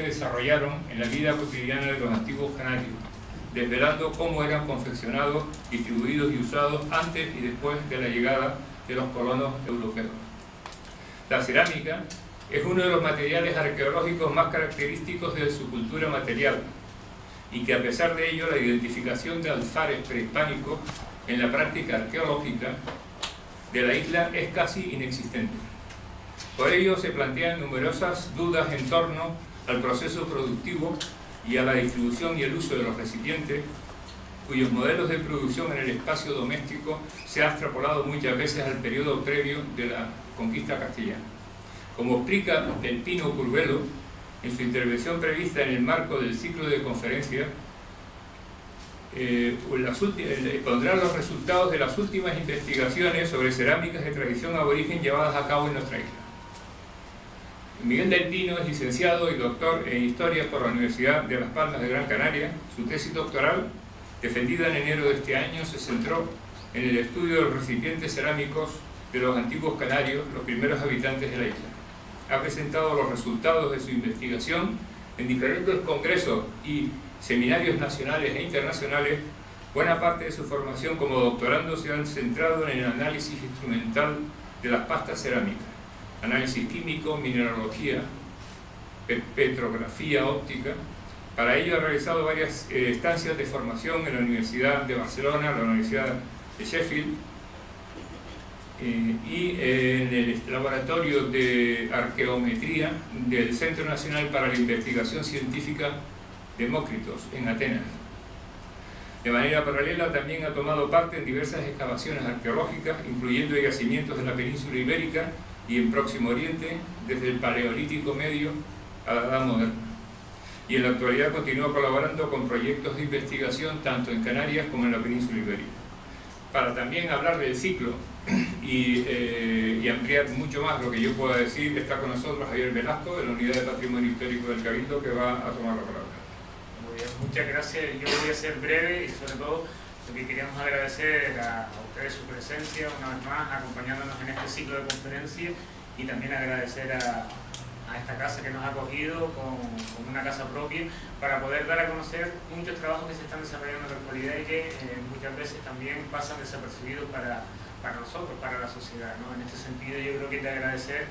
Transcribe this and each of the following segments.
desarrollaron en la vida cotidiana de los antiguos canarios, desvelando cómo eran confeccionados, distribuidos y usados antes y después de la llegada de los colonos europeos. La cerámica es uno de los materiales arqueológicos más característicos de su cultura material, y que a pesar de ello la identificación de alfares prehispánicos en la práctica arqueológica de la isla es casi inexistente. Por ello se plantean numerosas dudas en torno al proceso productivo y a la distribución y el uso de los recipientes, cuyos modelos de producción en el espacio doméstico se ha extrapolado muchas veces al periodo previo de la conquista castellana. Como explica Del Pino Curvelo en su intervención prevista en el marco del ciclo de conferencias, pondrá los resultados de las últimas investigaciones sobre cerámicas de tradición aborigen llevadas a cabo en nuestra isla. Miguel Del Pino es licenciado y doctor en Historia por la Universidad de Las Palmas de Gran Canaria. Su tesis doctoral, defendida en enero de este año, se centró en el estudio de los recipientes cerámicos de los antiguos canarios, los primeros habitantes de la isla. Ha presentado los resultados de su investigación en diferentes congresos y seminarios nacionales e internacionales. Buena parte de su formación como doctorando se ha centrado en el análisis instrumental de las pastas cerámicas, análisis químico, mineralogía, petrografía óptica. Para ello ha realizado varias estancias de formación en la Universidad de Barcelona, la Universidad de Sheffield y en el Laboratorio de Arqueometría del Centro Nacional para la Investigación Científica Demócritos, en Atenas. De manera paralela también ha tomado parte en diversas excavaciones arqueológicas, incluyendo yacimientos de la península ibérica y en Próximo Oriente, desde el Paleolítico Medio a la Edad Moderna. Y en la actualidad continúa colaborando con proyectos de investigación tanto en Canarias como en la península ibérica. Para también hablar del ciclo y ampliar mucho más lo que yo pueda decir, está con nosotros Javier Velasco, de la Unidad de Patrimonio Histórico del Cabildo, que va a tomar la palabra. Muy bien, muchas gracias. Yo voy a ser breve y sobre todo lo que queríamos agradecer a ustedes su presencia una vez más, acompañándonos en este ciclo de conferencias, y también agradecer a esta casa que nos ha acogido con una casa propia para poder dar a conocer muchos trabajos que se están desarrollando en la actualidad y que muchas veces también pasan desapercibidos para nosotros, para la sociedad, ¿no? En este sentido yo creo que hay que agradecer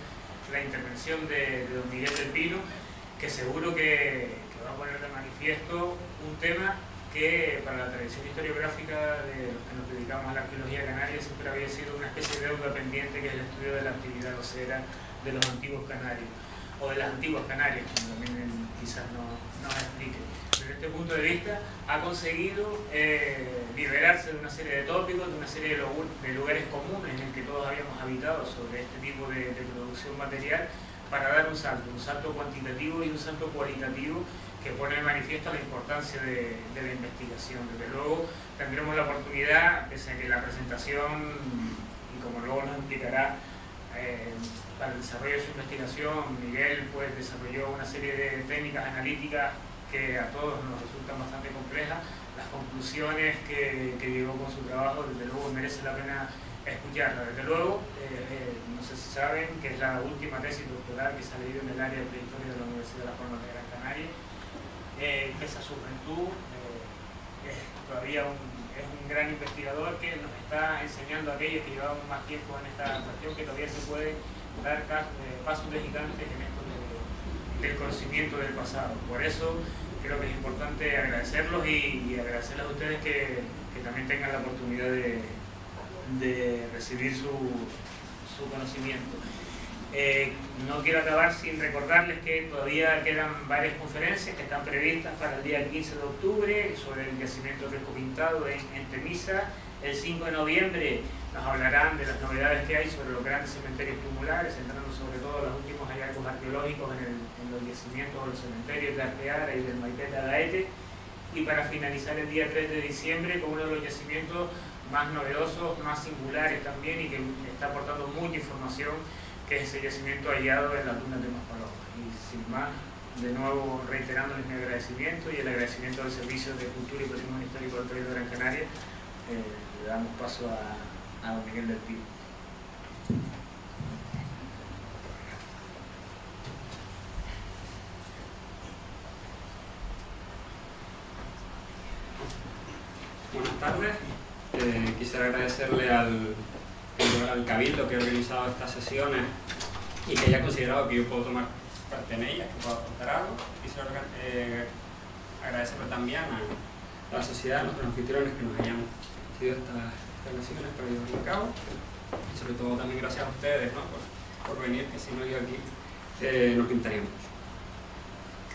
la intervención de don Miguel Del Pino, que seguro que va a poner de manifiesto un tema que para la tradición historiográfica de los que nos dedicamos a la arqueología canaria siempre había sido una especie de deuda pendiente, que es el estudio de la actividad osera de los antiguos canarios, o de las antiguas Canarias, como también él quizás nos explique. Desde este punto de vista ha conseguido liberarse de una serie de tópicos, de una serie de lugares comunes en el que todos habíamos habitado sobre este tipo de producción material, para dar un salto cuantitativo y un salto cualitativo que pone de manifiesto la importancia de la investigación. Desde luego tendremos la oportunidad, pese a que la presentación, y como luego nos explicará, para el desarrollo de su investigación, Miguel pues desarrolló una serie de técnicas analíticas que a todos nos resultan bastante complejas. Las conclusiones que llegó con su trabajo, desde luego merece la pena escucharlas. Desde luego, no sé si saben que es la última tesis doctoral que se ha leído en el área de prehistoria de la Universidad de Las Palmas de Gran Canaria. Pese a su juventud, es todavía es un gran investigador que nos está enseñando a aquellos que llevamos más tiempo en esta cuestión que todavía se puede dar pasos de gigantes en esto del conocimiento del pasado. Por eso creo que es importante agradecerlos y agradecerles a ustedes que también tengan la oportunidad de recibir su conocimiento. No quiero acabar sin recordarles que todavía quedan varias conferencias que están previstas para el día 15 de octubre sobre el yacimiento Riesco Pintado en Temisa. El 5 de noviembre nos hablarán de las novedades que hay sobre los grandes cementerios tumulares, centrando sobre todo los últimos hallazgos arqueológicos en los yacimientos o los cementerios de Arteara y del Maipete a Gaete. Y para finalizar el día 3 de diciembre con uno de los yacimientos más novedosos, más singulares también, y que está aportando mucha información, que es ese yacimiento hallado en las dunas de Maspalomas. Y sin más, de nuevo reiterándoles mi agradecimiento y el agradecimiento al Servicio de Cultura y Patrimonio Histórico del Cabildo de Gran Canaria, le damos paso a don Miguel Del Pino. buenas tardes. Quisiera agradecerle al Cabildo que ha organizado estas sesiones y que haya considerado que yo puedo tomar parte en ellas, que puedo aportar algo. Quisiera agradecerle también a la sociedad, a nuestros anfitriones que nos hayan sido estas sesiones para llevarlo a cabo. Y sobre todo también gracias a ustedes, ¿no? por venir, que si no yo aquí no pintaría mucho.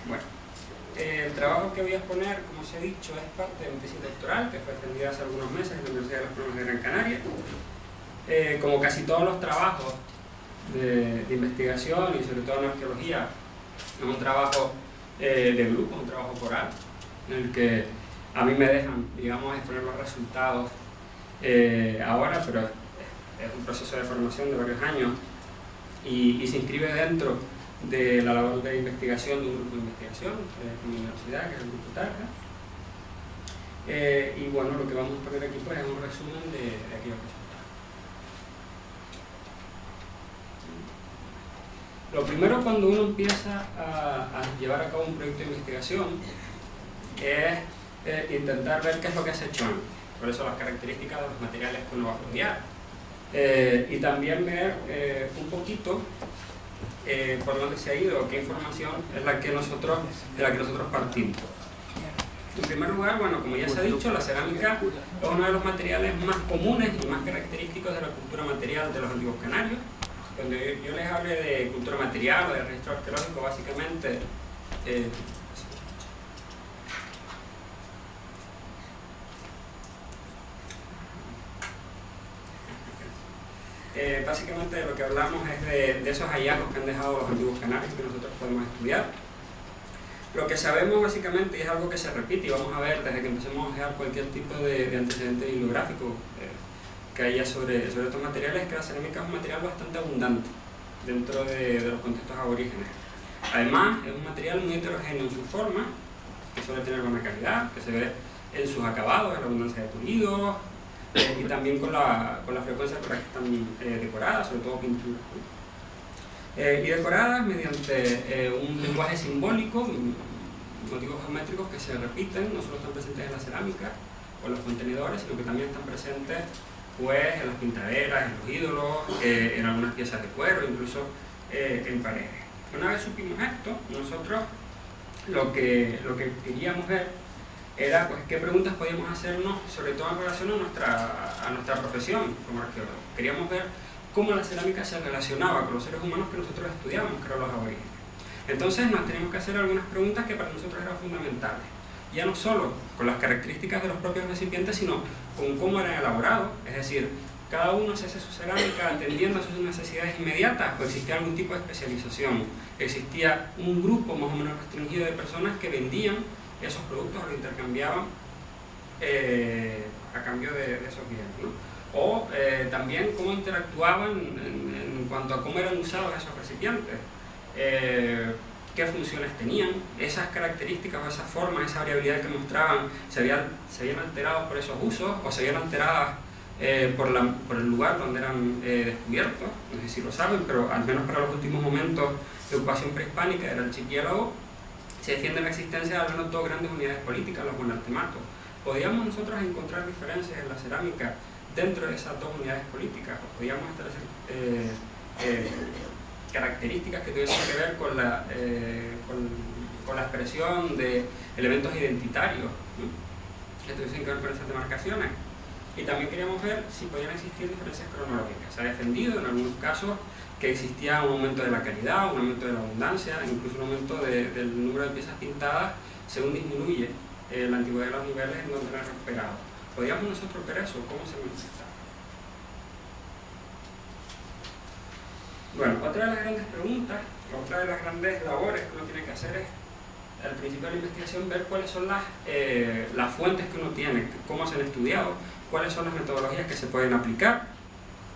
Bueno, el trabajo que voy a exponer, como os he dicho, es parte de mi tesis doctoral, que fue extendida hace algunos meses en la Universidad de las Palmas de Gran Canaria. Como casi todos los trabajos de investigación y sobre todo en arqueología, es un trabajo de grupo, un trabajo coral, en el que a mí me dejan, digamos, exponer los resultados ahora, pero es un proceso de formación de varios años y se inscribe dentro de la labor de investigación de un grupo de investigación en mi universidad, que es el Grupo Targa. Y bueno, lo que vamos a poner aquí pues, es un resumen de aquellos resultados. Lo primero cuando uno empieza a llevar a cabo un proyecto de investigación es intentar ver qué es lo que se ha hecho antes. Por eso las características de los materiales que uno va a estudiar. Y también ver un poquito por dónde se ha ido, qué información es la que nosotros partimos. En primer lugar, bueno, como ya se ha dicho, la cerámica es uno de los materiales más comunes y más característicos de la cultura material de los antiguos canarios. Cuando yo les hable de cultura material o de registro arqueológico, básicamente básicamente de lo que hablamos es de esos hallazgos que han dejado los antiguos canarios que nosotros podemos estudiar. Lo que sabemos básicamente, y es algo que se repite y vamos a ver desde que empecemos a ojear cualquier tipo de antecedente bibliográfico que haya sobre estos materiales, es que la cerámica es un material bastante abundante dentro de los contextos aborígenes. Además, es un material muy heterogéneo en su forma, que suele tener buena calidad, que se ve en sus acabados, en la abundancia de pulidos, y también con la frecuencia con la que están decoradas, sobre todo pinturas. Y decoradas mediante un lenguaje simbólico, motivos geométricos que se repiten, no solo están presentes en la cerámica o en los contenedores, sino que también están presentes pues, en las pintaderas, en los ídolos, en algunas piezas de cuero, incluso en paredes. Una vez supimos esto, nosotros lo que queríamos ver era pues, qué preguntas podíamos hacernos, sobre todo en relación a nuestra profesión como arqueólogos. Queríamos ver cómo la cerámica se relacionaba con los seres humanos que nosotros estudiamos, que eran los aborígenes. Entonces nos teníamos que hacer algunas preguntas que para nosotros eran fundamentales. Ya no solo con las características de los propios recipientes, sino con cómo eran elaborados, es decir, cada uno se hace su cerámica atendiendo a sus necesidades inmediatas, o existía algún tipo de especialización, existía un grupo más o menos restringido de personas que vendían esos productos, los intercambiaban a cambio de esos bienes, ¿no? O también cómo interactuaban en cuanto a cómo eran usados esos recipientes, qué funciones tenían, esas características o esas formas, esa variabilidad que mostraban, se habían alterado por esos usos o se habían alterado por el lugar donde eran descubiertos. No sé si lo saben, pero al menos para los últimos momentos de ocupación prehispánica del archipiélago se defiende la existencia de al menos dos grandes unidades políticas, los monartematos. ¿Podíamos nosotros encontrar diferencias en la cerámica dentro de esas dos unidades políticas? ¿O podíamos establecer características que tuviesen que ver con la expresión de elementos identitarios, ¿no? Que tuviesen que ver con esas demarcaciones? Y también queríamos ver si podían existir diferencias cronológicas. Se ha defendido en algunos casos que existía un aumento de la calidad, un aumento de la abundancia, incluso un aumento del número de piezas pintadas según disminuye la antigüedad de los niveles en donde eran recuperados. ¿Podíamos nosotros ver eso? ¿Cómo se manifestaba? Bueno, otra de las grandes preguntas, otra de las grandes labores que uno tiene que hacer es, al principio de la investigación, ver cuáles son las fuentes que uno tiene, cómo se han estudiado, cuáles son las metodologías que se pueden aplicar,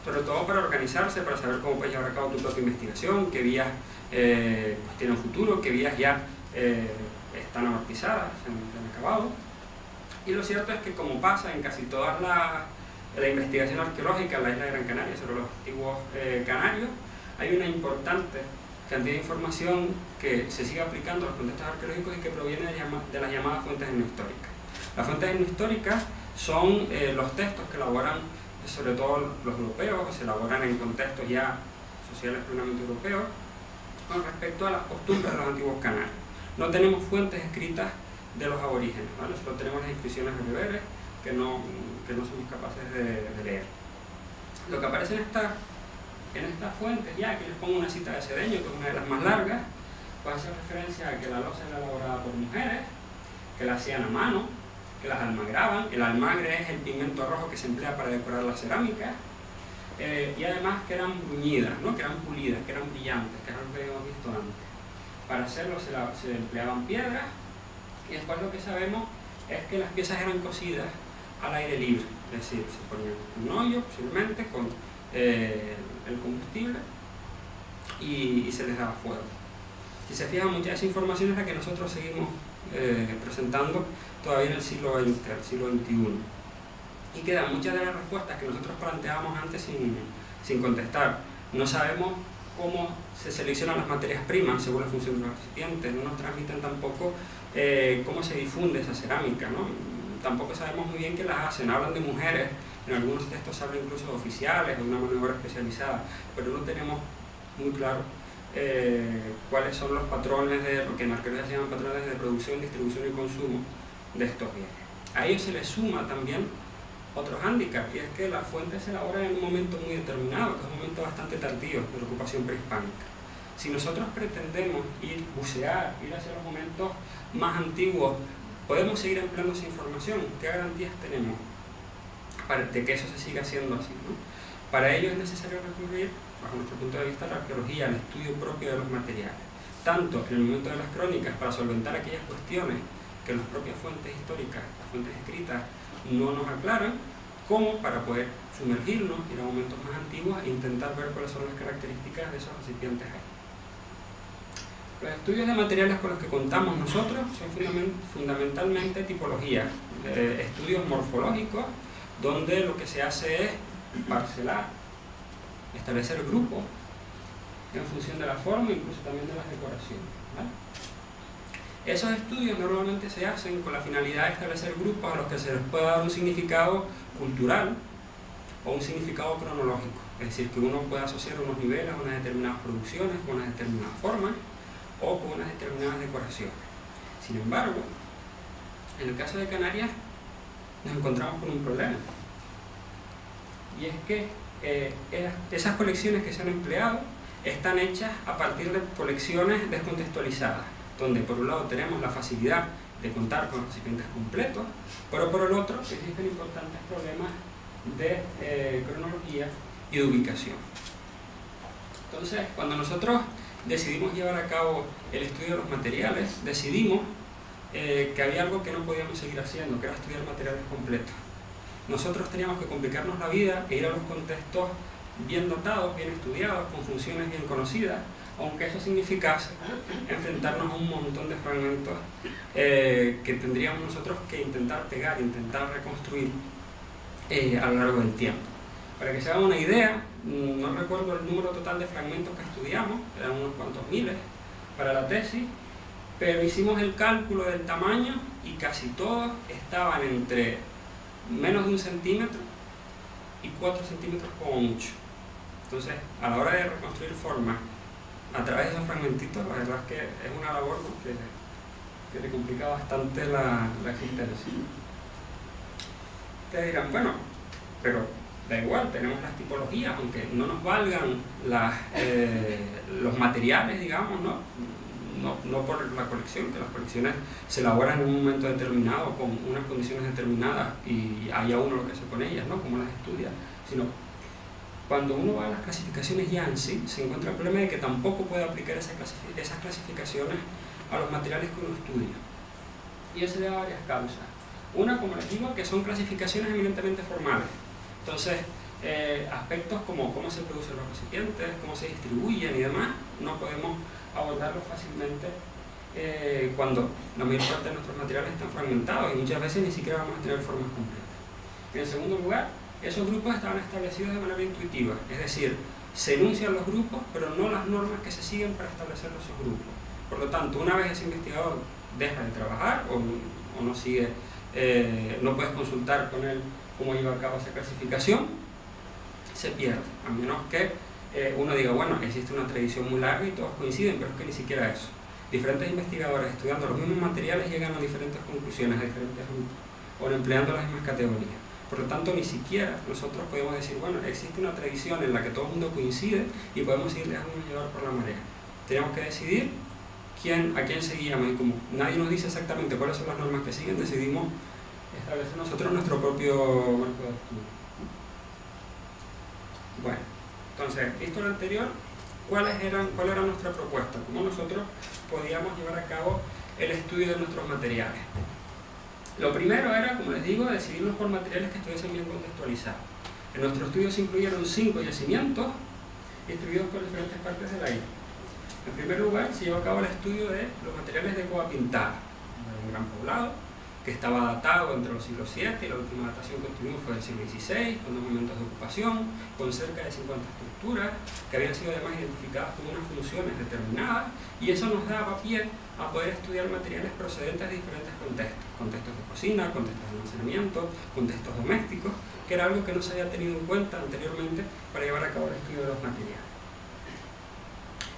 sobre todo para organizarse, para saber cómo puedes llevar a cabo tu propia investigación, qué vías tienen futuro, qué vías ya están amortizadas, se han acabado. Y lo cierto es que, como pasa en casi toda la investigación arqueológica en la isla de Gran Canaria sobre los antiguos canarios, hay una importante cantidad de información que se sigue aplicando a los contextos arqueológicos y que proviene de las llamadas fuentes etnohistóricas. Las fuentes etnohistóricas son los textos que elaboran, sobre todo los europeos, se elaboran en contextos ya sociales plenamente europeos, con respecto a las costumbres de los antiguos canarios. No tenemos fuentes escritas de los aborígenes, ¿vale? Solo tenemos las inscripciones bereberes que no somos capaces de leer. Lo que aparece en estas fuentes, ya aquí les pongo una cita de Cedeño, que es una de las más largas, pues hace referencia a que la loza era elaborada por mujeres, que la hacían a mano, que las almagraban. El almagre es el pigmento rojo que se emplea para decorar la cerámica, y además que eran bruñidas, ¿no? Que eran pulidas, que eran brillantes, que es algo que habíamos visto antes. Para hacerlo se empleaban piedras, y después lo que sabemos es que las piezas eran cocidas al aire libre, es decir, se ponía un hoyo posiblemente con el combustible y se les daba fuego. Si se fijan, mucha de esa información es la que nosotros seguimos presentando todavía en el siglo XX, el siglo XXI. Y quedan muchas de las respuestas que nosotros planteábamos antes sin contestar. No sabemos cómo se seleccionan las materias primas según la función de los recipientes, no nos transmiten tampoco cómo se difunde esa cerámica, ¿no? Tampoco sabemos muy bien qué las hacen. Hablan de mujeres, en algunos textos hablan incluso de oficiales, de una mano de obra especializada, pero no tenemos muy claro cuáles son los patrones lo que en arqueología se llaman patrones de producción, distribución y consumo de estos bienes. A ello se le suma también otro hándicap, y es que las fuentes se elaboran en un momento muy determinado, que es un momento bastante tardío de la ocupación prehispánica. Si nosotros pretendemos bucear, ir hacia los momentos más antiguos, podemos seguir empleando esa información. ¿Qué garantías tenemos de que eso se siga haciendo así, ¿no? Para ello es necesario recurrir, bajo nuestro punto de vista, a la arqueología, al estudio propio de los materiales, tanto en el momento de las crónicas para solventar aquellas cuestiones que las propias fuentes históricas, las fuentes escritas, no nos aclaran, como para poder sumergirnos, ir a momentos más antiguos e intentar ver cuáles son las características de esos recipientes ahí. Los estudios de materiales con los que contamos nosotros son fundamentalmente tipologías, estudios morfológicos, donde lo que se hace es parcelar, establecer grupos en función de la forma, incluso también de las decoraciones, ¿vale? Esos estudios normalmente se hacen con la finalidad de establecer grupos a los que se les pueda dar un significado cultural o un significado cronológico, es decir, que uno pueda asociar unos niveles a unas determinadas producciones, con unas determinadas formas o con unas determinadas decoraciones. Sin embargo, en el caso de Canarias nos encontramos con un problema, y es que esas colecciones que se han empleado están hechas a partir de colecciones descontextualizadas, donde por un lado tenemos la facilidad de contar con recipientes completos, pero por el otro existen importantes problemas de cronología y de ubicación. Entonces, cuando nosotros decidimos llevar a cabo el estudio de los materiales, decidimos que había algo que no podíamos seguir haciendo, que era estudiar materiales completos. Nosotros teníamos que complicarnos la vida e ir a los contextos bien datados, bien estudiados, con funciones bien conocidas, aunque eso significase enfrentarnos a un montón de fragmentos que tendríamos nosotros que intentar pegar, intentar reconstruir a lo largo del tiempo. Para que se hagan una idea, no recuerdo el número total de fragmentos que estudiamos, eran unos cuantos miles para la tesis, pero hicimos el cálculo del tamaño y casi todos estaban entre menos de 1 centímetro y 4 centímetros como mucho. Entonces, a la hora de reconstruir formas a través de esos fragmentitos, la verdad es que es una labor, ¿no?, que te complica bastante la existencia. Ustedes dirán, bueno, pero da igual, tenemos las tipologías, aunque no nos valgan los materiales, digamos, no por la colección, que las colecciones se elaboran en un momento determinado, con unas condiciones determinadas, y haya uno lo que hace con ellas, ¿no?, como las estudia, sino cuando uno va a las clasificaciones ya en sí, se encuentra el problema de que tampoco puede aplicar esas clasificaciones a los materiales que uno estudia. Y eso se debe a varias causas. Una, como les digo, que son clasificaciones eminentemente formales. Entonces, aspectos como cómo se producen los recipientes, cómo se distribuyen y demás, no podemos abordarlos fácilmente cuando la mayor parte de nuestros materiales están fragmentados y muchas veces ni siquiera vamos a tener formas completas. En segundo lugar, esos grupos estaban establecidos de manera intuitiva, es decir, se enuncian los grupos, pero no las normas que se siguen para establecer esos grupos. Por lo tanto, una vez ese investigador deja de trabajar o no sigue no puedes consultar con él cómo lleva a cabo esa clasificación, se pierde, a menos que uno diga, bueno, existe una tradición muy larga y todos coinciden, pero es que ni siquiera eso. Diferentes investigadores estudiando los mismos materiales llegan a diferentes conclusiones, a diferentes grupos, o empleando las mismas categorías. Por lo tanto, ni siquiera nosotros podemos decir, bueno, existe una tradición en la que todo el mundo coincide y podemos seguir dejándonos llevar por la marea. Tenemos que decidir a quién seguíamos, y como nadie nos dice exactamente cuáles son las normas que siguen, decidimos establecer nosotros nuestro propio marco de estudio. Bueno, entonces, visto lo anterior, ¿cuál era nuestra propuesta? ¿Cómo nosotros podíamos llevar a cabo el estudio de nuestros materiales? Lo primero era, como les digo, decidirnos por materiales que estuviesen bien contextualizados. En nuestro estudio se incluyeron 5 yacimientos distribuidos por diferentes partes de la isla. En primer lugar, se llevó a cabo el estudio de los materiales de Coa Pintada, un gran poblado, que estaba datado entre los siglos VII y la última datación que tuvimos fue del siglo XVI, con 2 momentos de ocupación, con cerca de 50 estructuras, que habían sido además identificadas con unas funciones determinadas, y eso nos daba pie a poder estudiar materiales procedentes de diferentes contextos, contextos de cocina, contextos de almacenamiento, contextos domésticos, que era algo que no se había tenido en cuenta anteriormente para llevar a cabo el estudio de los materiales.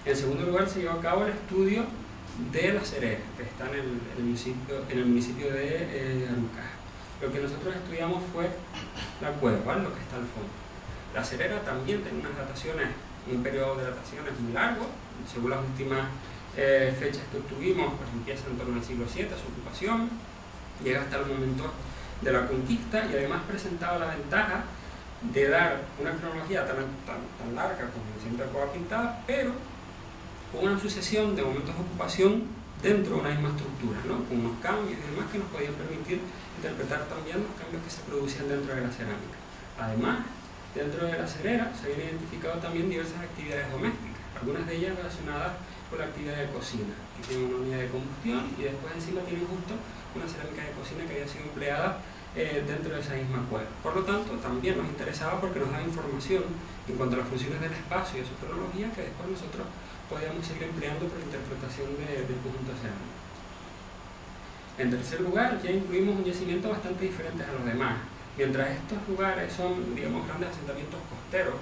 En segundo lugar, se llevó a cabo el estudio de La Cerera, que está en el municipio de Arucá. Lo que nosotros estudiamos fue la cueva, ¿vale? Lo que está al fondo. La Cerera también tiene unas dataciones, un periodo de dataciones muy largo, según las últimas fechas que obtuvimos, pues empieza en torno al siglo VII su ocupación, llega hasta el momento de la conquista, y además presentaba la ventaja de dar una cronología tan larga como el centro de Coa Pintada, pero con una sucesión de momentos de ocupación dentro de una misma estructura, ¿no? Con unos cambios y demás que nos podían permitir interpretar también los cambios que se producían dentro de la cerámica. Además, dentro de La Cerera se habían identificado también diversas actividades domésticas, algunas de ellas relacionadas con la actividad de cocina, que tiene una unidad de combustión, y después encima tiene justo una cerámica de cocina que había sido empleada dentro de esa misma cueva. Por lo tanto, también nos interesaba porque nos da información en cuanto a las funciones del espacio y de su cronología, que después nosotros podíamos seguir empleando por la interpretación del conjunto cerámico. En tercer lugar, ya incluimos un yacimiento bastante diferente a los demás. Mientras estos lugares son, digamos, grandes asentamientos costeros,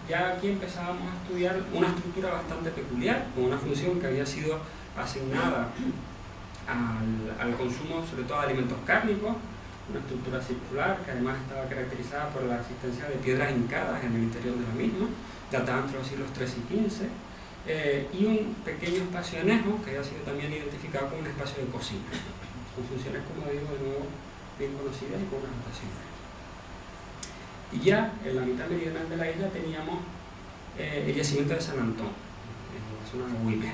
ya aquí empezábamos a estudiar una estructura bastante peculiar, con una función que había sido asignada al consumo, sobre todo de alimentos cárnicos, una estructura circular que además estaba caracterizada por la existencia de piedras hincadas en el interior de la misma, datada entre los siglos XIII y XV, y un pequeño espacio anejo que había sido también identificado como un espacio de cocina, con funciones, como digo, de nuevo bien conocidas y con unas notaciones. Y ya en la mitad meridional de la isla teníamos el yacimiento de San Antón, en la zona de Huime,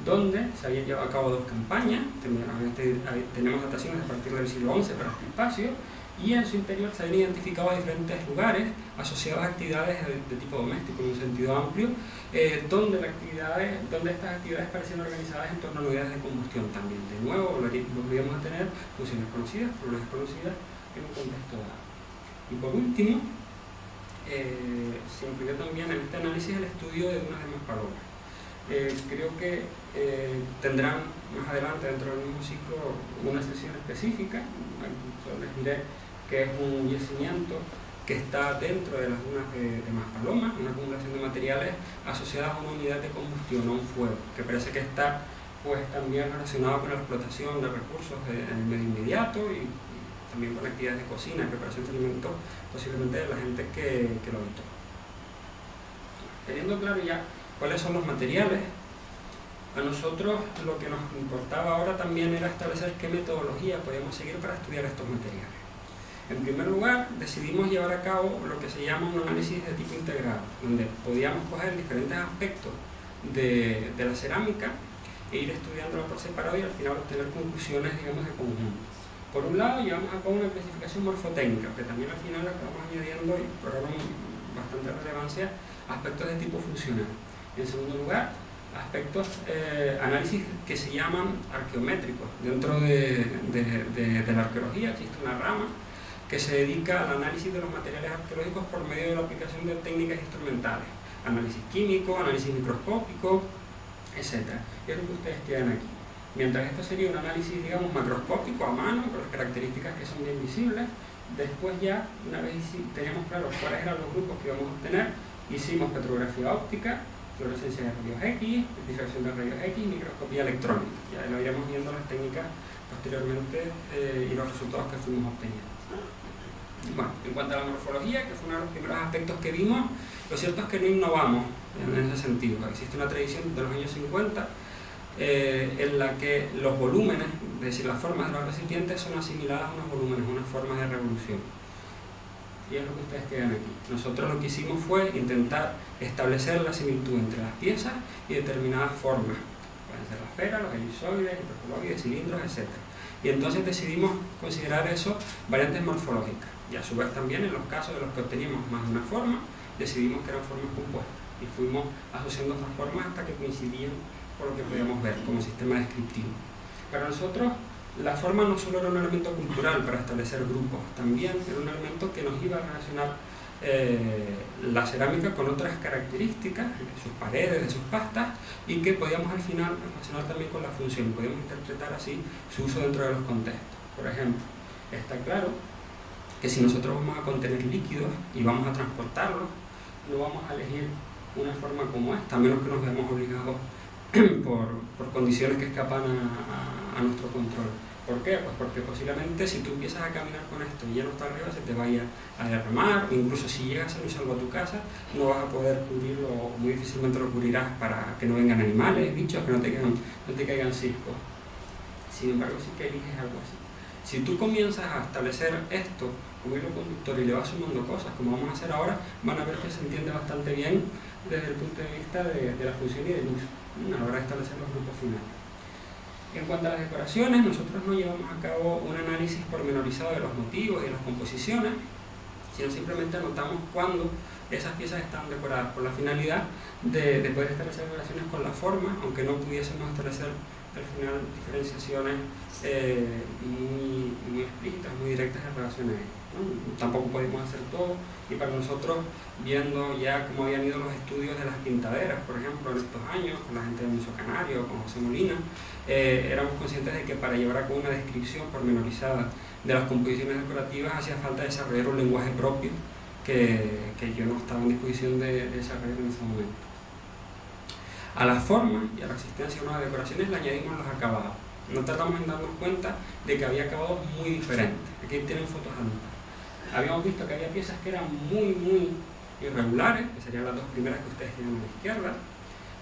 donde se habían llevado a cabo 2 campañas. Tenemos dataciones a partir del siglo XI para este espacio, y en su interior se habían identificado diferentes lugares asociados a actividades de tipo doméstico en un sentido amplio, donde estas actividades parecían organizadas en torno a unidades de combustión también. De nuevo, volvíamos a tener funciones conocidas, pero desconocidas en un contexto dado. Y por último, se incluyó también en este análisis el estudio de dunas de Maspalomas. Creo que tendrán más adelante dentro del mismo ciclo una sesión específica. Solo les diré que es un yacimiento que está dentro de las dunas de Maspalomas, una acumulación de materiales asociadas a una unidad de combustión, a un fuego, que parece que está pues también relacionado con la explotación de recursos en el medio inmediato, y también con actividades de cocina, preparación de alimentos, posiblemente de la gente que lo habitó. Teniendo claro ya cuáles son los materiales, a nosotros lo que nos importaba ahora también era establecer qué metodología podíamos seguir para estudiar estos materiales. En primer lugar, decidimos llevar a cabo lo que se llama un análisis de tipo integrado, donde podíamos coger diferentes aspectos de la cerámica e ir estudiándola por separado y al final obtener conclusiones, digamos, de conjunto. Por un lado, llevamos a cabo una clasificación morfotécnica, que también al final acabamos añadiendo, y por ahora con bastante relevancia, aspectos de tipo funcional. En segundo lugar, análisis que se llaman arqueométricos. Dentro de la arqueología existe una rama que se dedica al análisis de los materiales arqueológicos por medio de la aplicación de técnicas instrumentales, análisis químico, análisis microscópico, etc. Y es lo que ustedes tienen aquí. Mientras esto sería un análisis, digamos, macroscópico a mano, con las características que son bien visibles. Después ya, una vez teníamos claro cuáles eran los grupos que íbamos a obtener, hicimos petrografía óptica, fluorescencia de rayos X, difracción de rayos X y microscopía electrónica. Ya lo iremos viendo las técnicas posteriormente y los resultados que fuimos obteniendo. Bueno, en cuanto a la morfología, que fue uno de los primeros aspectos que vimos, lo cierto es que no innovamos en ese sentido. Existe una tradición de los años 50 en la que los volúmenes, es decir, las formas de los recipientes son asimiladas a unos volúmenes, unas formas de revolución. Y es lo que ustedes ven aquí. Nosotros lo que hicimos fue intentar establecer la similitud entre las piezas y determinadas formas. Pueden ser las esferas, los elipsoides, hipercoloides, cilindros, etc. Y entonces decidimos considerar eso variantes morfológicas. Y a su vez también en los casos de los que obteníamos más de una forma, decidimos que eran formas compuestas. Y fuimos asociando estas formas hasta que coincidían con lo que podíamos ver como sistema descriptivo. Para nosotros, la forma no solo era un elemento cultural para establecer grupos, también era un elemento que nos iba a relacionar la cerámica con otras características de sus paredes, de sus pastas, y que podíamos al final relacionar también con la función, podíamos interpretar así su uso dentro de los contextos. Por ejemplo, está claro que si nosotros vamos a contener líquidos y vamos a transportarlos, no vamos a elegir una forma como esta, a menos que nos veamos obligados por condiciones que escapan a nuestro control. ¿Por qué? Pues porque posiblemente si tú empiezas a caminar con esto y ya no está arriba, se te vaya a derramar, o incluso si llegas a usarlo a tu casa, no vas a poder cubrirlo, o muy difícilmente lo cubrirás para que no vengan animales, bichos, que no te caigan ciscos. Sin embargo, sí que eliges algo así. Si tú comienzas a establecer esto como hilo conductor y le vas sumando cosas, como vamos a hacer ahora, van a ver que se entiende bastante bien desde el punto de vista de la función y del uso, a la hora de establecer los grupos finales. En cuanto a las decoraciones, nosotros no llevamos a cabo un análisis pormenorizado de los motivos y de las composiciones, sino simplemente anotamos cuándo esas piezas estaban decoradas con la finalidad de poder establecer relaciones con la forma, aunque no pudiésemos establecer al final diferenciaciones muy explícitas, muy directas en relación a ello, ¿no? Tampoco podemos hacer todo, y para nosotros, viendo ya cómo habían ido los estudios de las pintaderas, por ejemplo, en estos años, con la gente del Museo Canario, con José Molina, éramos conscientes de que para llevar a cabo una descripción pormenorizada de las composiciones decorativas hacía falta desarrollar un lenguaje propio que yo no estaba en disposición de desarrollar en ese momento. A la forma y a la existencia de unas decoraciones le añadimos los acabados. No tardamos en darnos cuenta de que había acabados muy diferentes. Aquí tienen fotos anotadas. Habíamos visto que había piezas que eran muy irregulares, que serían las dos primeras que ustedes tienen a la izquierda.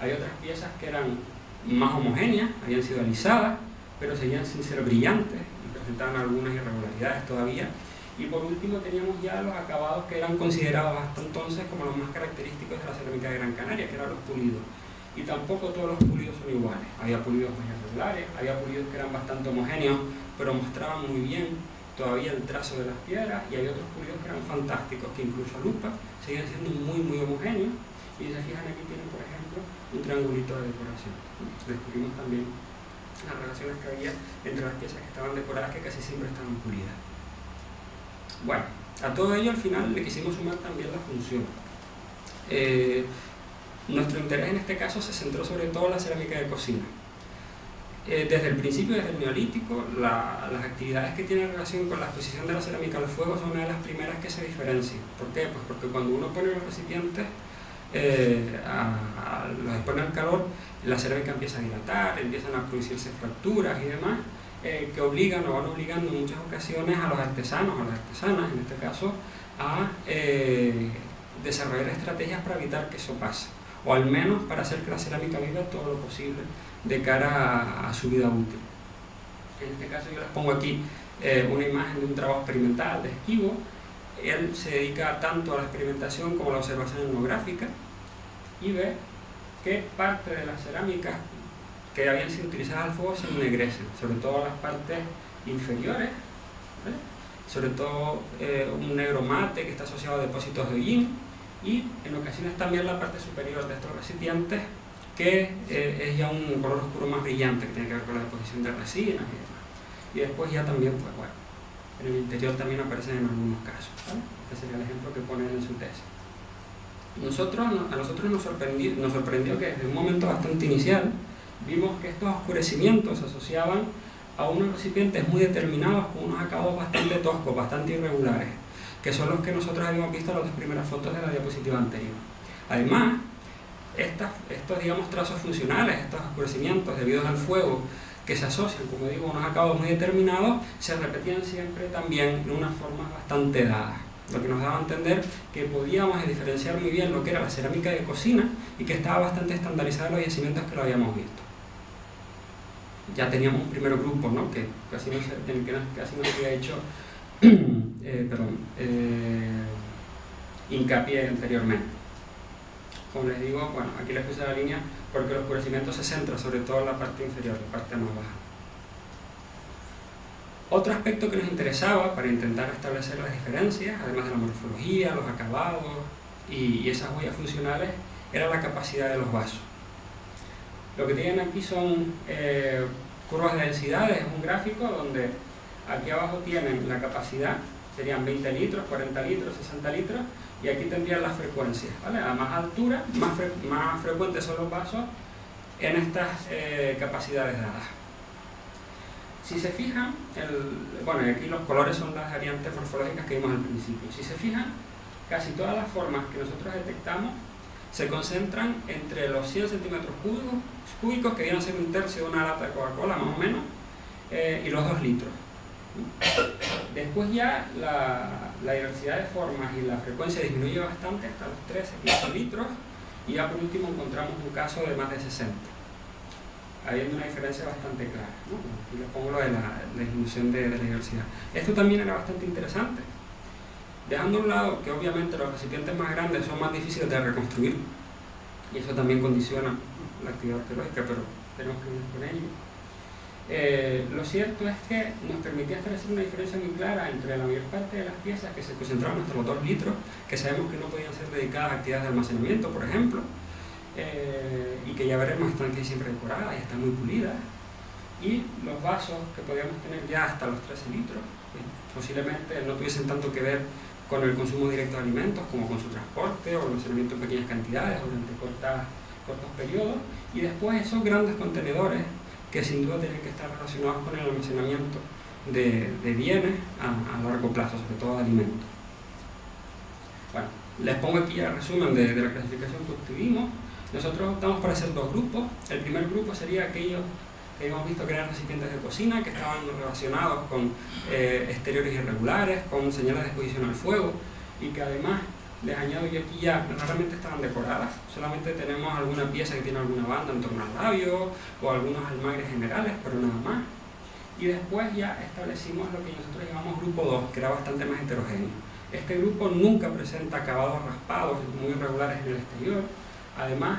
Había otras piezas que eran más homogéneas, habían sido alisadas, pero seguían sin ser brillantes y presentaban algunas irregularidades todavía. Y por último teníamos ya los acabados que eran considerados hasta entonces como los más característicos de la cerámica de Gran Canaria, que eran los pulidos. Y tampoco todos los pulidos son iguales. Había pulidos más irregulares, había pulidos que eran bastante homogéneos, pero mostraban muy bien todavía el trazo de las piedras, y había otros pulidos que eran fantásticos, que incluso a lupa seguían siendo muy homogéneos. Y si se fijan, aquí tienen, por ejemplo, un triangulito de decoración. Descubrimos también las relaciones que había entre las piezas que estaban decoradas, que casi siempre estaban pulidas. Bueno, a todo ello al final le quisimos sumar también la función. Nuestro interés en este caso se centró sobre todo en la cerámica de cocina. Desde el principio, desde el Neolítico, las actividades que tienen relación con la exposición de la cerámica al fuego son una de las primeras que se diferencian. ¿Por qué? Pues porque cuando uno pone los recipientes, los expone al calor, la cerámica empieza a dilatar, empiezan a producirse fracturas y demás, que obligan o van obligando en muchas ocasiones a los artesanos, a las artesanas en este caso, a desarrollar estrategias para evitar que eso pase, o al menos para hacer que la cerámica viva todo lo posible de cara a su vida útil. En este caso yo les pongo aquí una imagen de un trabajo experimental de Esquivo. Él se dedica tanto a la experimentación como a la observación etnográfica y ve que parte de las cerámicas que habían sido utilizadas al fuego se ennegrecen, sobre todo las partes inferiores, ¿vale? Sobre todo un negro mate que está asociado a depósitos de hollín, y en ocasiones también la parte superior de estos recipientes, que es ya un color oscuro más brillante, que tiene que ver con la deposición de resinas y demás. Y después ya también, pues bueno, en el interior también aparecen en algunos casos, ¿vale? Este sería el ejemplo que pone en su tesis. A nosotros nos sorprendió que desde un momento bastante inicial vimos que estos oscurecimientos se asociaban a unos recipientes muy determinados con unos acabados bastante toscos, bastante irregulares, que son los que nosotros habíamos visto en las dos primeras fotos de la diapositiva anterior. Además, estos digamos, trazos funcionales, estos oscurecimientos debidos al fuego, que se asocian, como digo, a unos acabados muy determinados, se repetían siempre también en unas formas bastante dadas, lo que nos daba a entender que podíamos diferenciar muy bien lo que era la cerámica de cocina y que estaba bastante estandarizada en los yacimientos que lo habíamos visto. Ya teníamos un primer grupo, ¿no? Que casi no se había hecho hincapié anteriormente. Como les digo, bueno, aquí les puse la línea porque el oscurecimiento se centra sobre todo en la parte inferior, la parte más baja. Otro aspecto que nos interesaba para intentar establecer las diferencias, además de la morfología, los acabados y esas huellas funcionales, era la capacidad de los vasos. Lo que tienen aquí son curvas de densidades, es un gráfico donde aquí abajo tienen la capacidad, serían 20 litros, 40 litros, 60 litros, y aquí tendrían las frecuencias, ¿vale? A más altura, más frecuentes son los vasos en estas capacidades dadas. Si se fijan, bueno, y aquí los colores son las variantes morfológicas que vimos al principio. Si se fijan, casi todas las formas que nosotros detectamos se concentran entre los 100 centímetros cúbicos, que vienen a ser un tercio de una lata de Coca-Cola, más o menos, y los 2 litros. Después ya la diversidad de formas y la frecuencia disminuye bastante hasta los 13-15 litros, y ya por último encontramos un caso de más de 60. Habiendo una diferencia bastante clara, ¿no? Aquí les pongo lo de la disminución de la diversidad. Esto también era bastante interesante, dejando a un lado que obviamente los recipientes más grandes son más difíciles de reconstruir, y eso también condiciona la actividad arqueológica, pero tenemos que ir con ello. Lo cierto es que nos permitía establecer una diferencia muy clara entre la mayor parte de las piezas que se concentraban hasta los 2 litros, que sabemos que no podían ser dedicadas a actividades de almacenamiento, por ejemplo, y que ya veremos están aquí siempre decoradas y están muy pulidas, y los vasos que podíamos tener ya hasta los 13 litros, que posiblemente no tuviesen tanto que ver con el consumo directo de alimentos como con su transporte o almacenamiento en pequeñas cantidades durante cortos periodos, y después esos grandes contenedores que sin duda tienen que estar relacionados con el almacenamiento de bienes a largo plazo, sobre todo de alimentos. Bueno, les pongo aquí el resumen de la clasificación que obtuvimos. Nosotros optamos por hacer 2 grupos. El primer grupo sería aquellos que hemos visto que eran recipientes de cocina, que estaban relacionados con exteriores irregulares, con señales de exposición al fuego, y que además, les añado yo aquí ya, raramente estaban decoradas, solamente tenemos alguna pieza que tiene alguna banda en torno al labio, o algunos almagres generales, pero nada más. Y después ya establecimos lo que nosotros llamamos grupo 2, que era bastante más heterogéneo. Este grupo nunca presenta acabados raspados muy irregulares en el exterior, además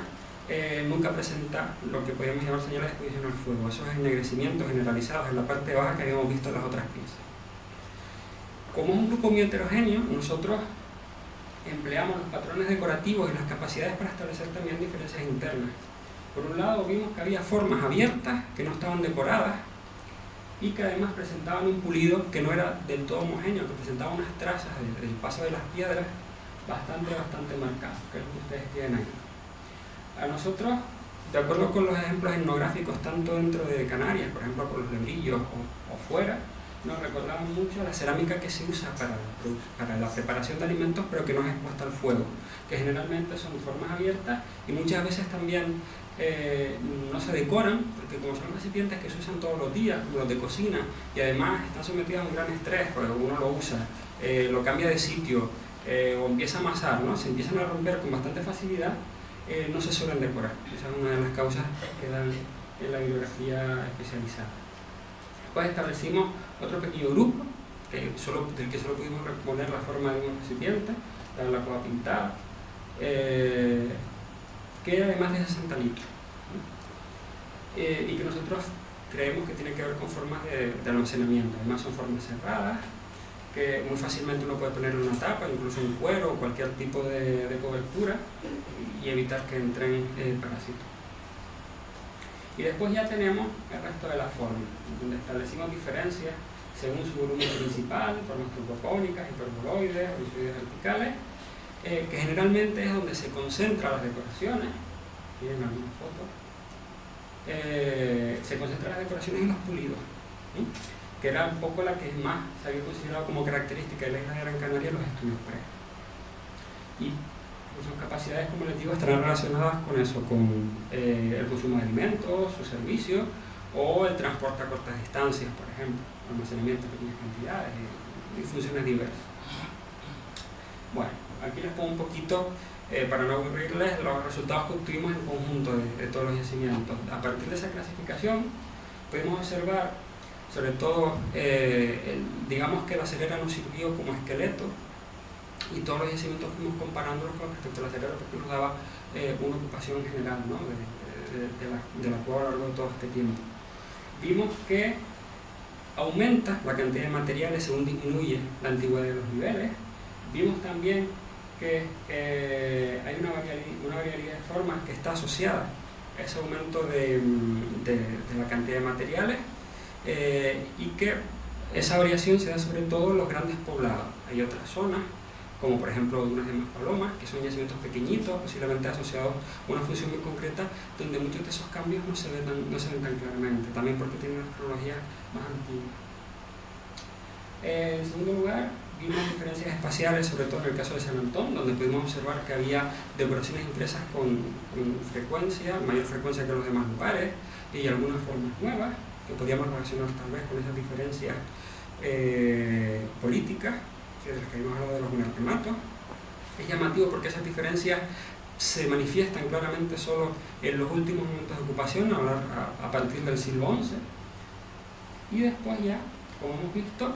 nunca presenta lo que podríamos llamar señales de exposición al fuego, esos ennegrecimientos generalizados en la parte baja que habíamos visto en las otras piezas. Como es un grupo muy heterogéneo, nosotros empleamos los patrones decorativos y las capacidades para establecer también diferencias internas. Por un lado vimos que había formas abiertas que no estaban decoradas y que además presentaban un pulido que no era del todo homogéneo, que presentaba unas trazas del paso de las piedras bastante marcadas, que es lo que ustedes tienen ahí. A nosotros, de acuerdo con los ejemplos etnográficos, tanto dentro de Canarias, por ejemplo con los lebrillos o fuera, nos recordaban mucho la cerámica que se usa para la preparación de alimentos, pero que no es expuesta al fuego, que generalmente son formas abiertas y muchas veces también no se decoran, porque como son recipientes que se usan todos los días, como los de cocina, y además están sometidos a un gran estrés, porque uno lo usa, lo cambia de sitio o empieza a amasar, ¿no? Se empiezan a romper con bastante facilidad, no se suelen decorar. Esa es una de las causas que dan en la bibliografía especializada. Después establecimos otro pequeño grupo, del que solo pudimos poner la forma de un recipiente, la copa pintada, que era de más de 60 litros, ¿no? Y que nosotros creemos que tiene que ver con formas de almacenamiento. Además son formas cerradas, que muy fácilmente uno puede ponerle una tapa, incluso un cuero o cualquier tipo de cobertura, y evitar que entren parásitos. Y después ya tenemos el resto de las formas, donde establecimos diferencias según su volumen principal, formas turcocónicas, hiperboloides, ellipsoides verticales, que generalmente es donde se concentran las decoraciones. Tienen algunas fotos. se concentra en las decoraciones y los pulidos, ¿sí? Que era un poco la que más se había considerado como característica de la isla de Gran Canaria en los estudios previos. Y sus capacidades, como les digo, estarán relacionadas con eso, con el consumo de alimentos, sus servicios o el transporte a cortas distancias, por ejemplo, almacenamiento de pequeñas cantidades y funciones diversas. Bueno, aquí les pongo un poquito, para no aburrirles, los resultados que obtuvimos en conjunto de todos los yacimientos. A partir de esa clasificación, podemos observar, sobre todo, digamos que la Cerera nos sirvió como esqueleto, y todos los yacimientos fuimos comparándolos con respecto a la Cerera porque nos daba una ocupación general, ¿no? de la cual a lo largo de todo este tiempo. Vimos que aumenta la cantidad de materiales según disminuye la antigüedad de los niveles. Vimos también que hay una variabilidad de formas que está asociada a ese aumento de la cantidad de materiales, y que esa variación se da sobre todo en los grandes poblados. Hay otras zonas, como por ejemplo unas de Maspalomas, que son yacimientos pequeñitos, posiblemente asociados a una función muy concreta, donde muchos de esos cambios no se ven tan claramente, también porque tienen unas cronologías más antiguas. En segundo lugar, vimos diferencias espaciales, sobre todo en el caso de San Antón, donde pudimos observar que había decoraciones impresas con frecuencia, mayor frecuencia que los demás lugares, y algunas formas nuevas, que podíamos relacionar tal vez con esas diferencias políticas, de las que habíamos hablado de los monarquematos. Es llamativo porque esas diferencias se manifiestan claramente solo en los últimos momentos de ocupación, a partir del siglo XI, y después ya, como hemos visto,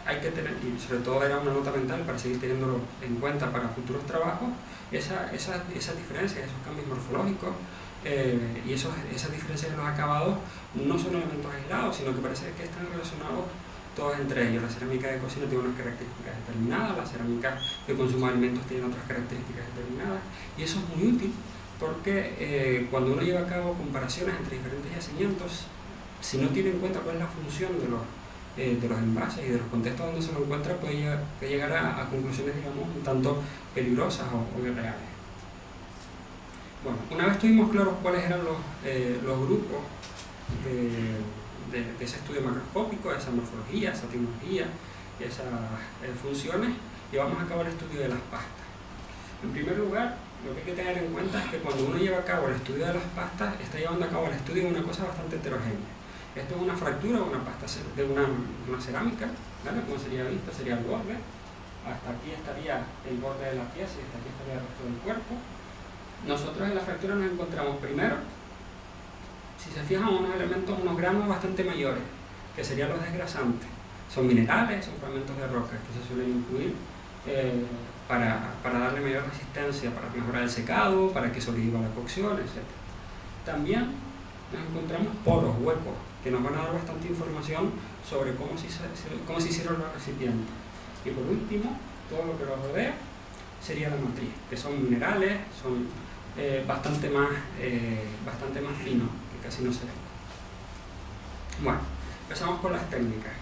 hay que tener, y sobre todo era una nota mental para seguir teniéndolo en cuenta para futuros trabajos, esas diferencias, esos cambios morfológicos, y esas diferencias en los acabados no son elementos aislados, sino que parece que están relacionados todos entre ellos. La cerámica de cocina tiene unas características determinadas, la cerámica de consumo de alimentos tiene otras características determinadas, y eso es muy útil porque cuando uno lleva a cabo comparaciones entre diferentes yacimientos, si no tiene en cuenta cuál es la función de los envases y de los contextos donde se lo encuentra, puede llegar a conclusiones, digamos, un tanto peligrosas o irreales. Bueno, una vez tuvimos claros cuáles eran los grupos de ese estudio macroscópico, esa morfología, esa tecnología y esas funciones, llevamos a cabo el estudio de las pastas. En primer lugar, lo que hay que tener en cuenta es que cuando uno lleva a cabo el estudio de las pastas, está llevando a cabo el estudio de una cosa bastante heterogénea. Esto es una fractura de una pasta de una cerámica, ¿vale? Como sería vista, sería el borde. Hasta aquí estaría el borde de la pieza y hasta aquí estaría el resto del cuerpo. Nosotros en la fractura nos encontramos primero, si se fijan, unos granos bastante mayores, que serían los desgrasantes. Son minerales, son fragmentos de roca que se suelen incluir para darle mayor resistencia, para mejorar el secado, para que sobreviva la cocción, etc. También nos encontramos poros, huecos, que nos van a dar bastante información sobre cómo se hicieron los recipientes. Y por último, todo lo que los rodea sería la matriz, que son minerales, son bastante más finos, que casi no se ven. Bueno, empezamos con las técnicas.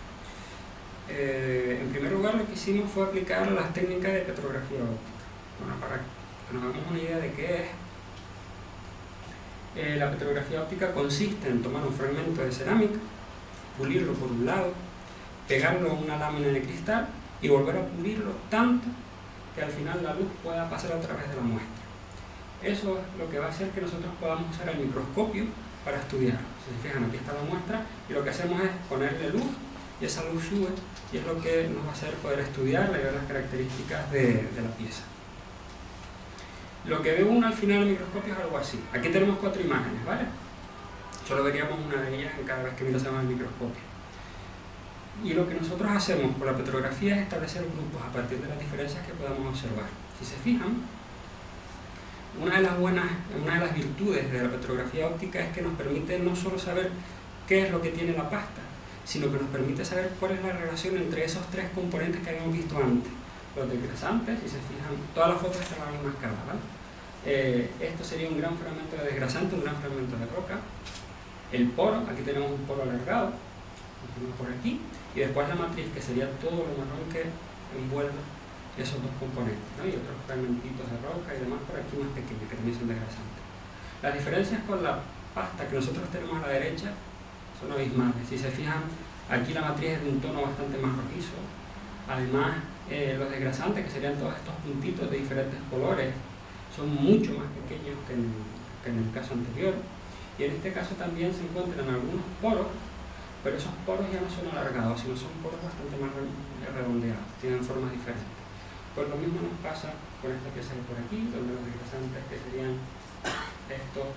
En primer lugar, lo que hicimos fue aplicar las técnicas de petrografía óptica. Bueno, para que nos hagamos una idea de qué es. La petrografía óptica consiste en tomar un fragmento de cerámica, pulirlo por un lado, pegarlo a una lámina de cristal y volver a pulirlo tanto que al final la luz pueda pasar a través de la muestra. Eso es lo que va a hacer que nosotros podamos usar el microscopio para estudiar. Si se fijan, aquí está la muestra y lo que hacemos es ponerle luz y esa luz sube y es lo que nos va a hacer poder estudiarla y ver las características de la pieza. Lo que ve uno al final del microscopio es algo así. Aquí tenemos 4 imágenes, ¿vale? Solo veríamos una de ellas en cada vez que mirásemos el microscopio. Y lo que nosotros hacemos con la petrografía es establecer grupos a partir de las diferencias que podamos observar. Si se fijan, una de las virtudes de la petrografía óptica es que nos permite no solo saber qué es lo que tiene la pasta, sino que nos permite saber cuál es la relación entre esos 3 componentes que habíamos visto antes. Los desgrasantes, si se fijan, todas las fotos están a la misma escala, ¿vale? Esto sería un gran fragmento de desgrasante, un gran fragmento de roca. El poro, aquí tenemos un poro alargado, por aquí, y después la matriz, que sería todo lo marrón que envuelve esos 2 componentes, ¿no? Y otros fragmentitos de roca y demás por aquí más pequeños, que también son desgrasantes. Las diferencias con la pastas que nosotros tenemos a la derecha son abismales. Si se fijan, aquí la matriz es de un tono bastante más rojizo. Además, los desgrasantes, que serían todos estos puntitos de diferentes colores, son mucho más pequeños que en el caso anterior. Y en este caso también se encuentran algunos poros, pero esos poros ya no son alargados, sino son poros bastante más redondeados, tienen formas diferentes. Pues lo mismo nos pasa con esta pieza de por aquí, donde los desgrasantes, que serían estos,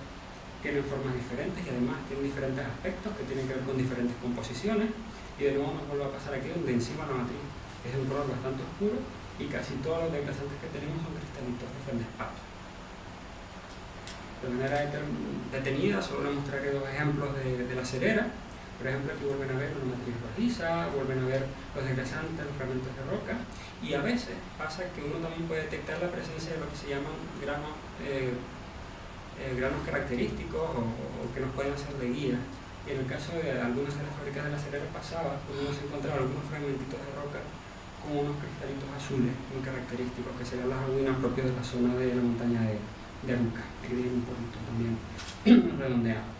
tienen formas diferentes y además tienen diferentes aspectos que tienen que ver con diferentes composiciones. Y de nuevo nos vuelve a pasar aquí, donde encima la matriz es de un color bastante oscuro y casi todos los desgrasantes que tenemos son cristalitos de feldespato. De manera detenida, solo les mostraré dos ejemplos de la cerera. Por ejemplo, aquí vuelven a ver una matriz rojiza, vuelven a ver los desgrasantes, los fragmentos de roca, y a veces pasa que uno también puede detectar la presencia de lo que se llaman granos característicos o que nos pueden hacer de guía. Y en el caso de algunas de las fábricas de la cerera pasaba, uno se encontraba algunos fragmentitos de roca con unos cristalitos azules muy característicos, que serían las albuminas propias de la zona de la montaña de Aruca. Aquí tiene un poquito también redondeado.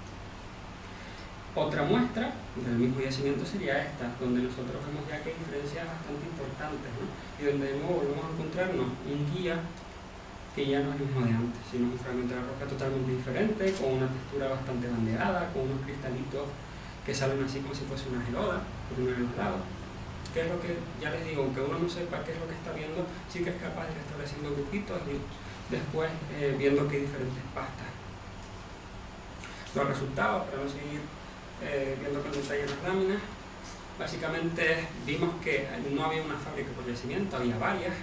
Otra muestra del mismo yacimiento sería esta, donde nosotros vemos ya que hay diferencias bastante importantes, ¿no? Y donde de nuevo volvemos a encontrarnos un guía que ya no es el mismo de antes, sino un fragmento de roca totalmente diferente, con una textura bastante bandeada, con unos cristalitos que salen así como si fuese una geoda, por uno de los lados. Que es lo que, ya les digo, aunque uno no sepa qué es lo que está viendo, sí que es capaz de ir estableciendo grupitos y después viendo que hay diferentes pastas. Los resultados, para no seguir viendo con detalle las láminas, básicamente vimos que no había una fábrica por yacimiento, había varias,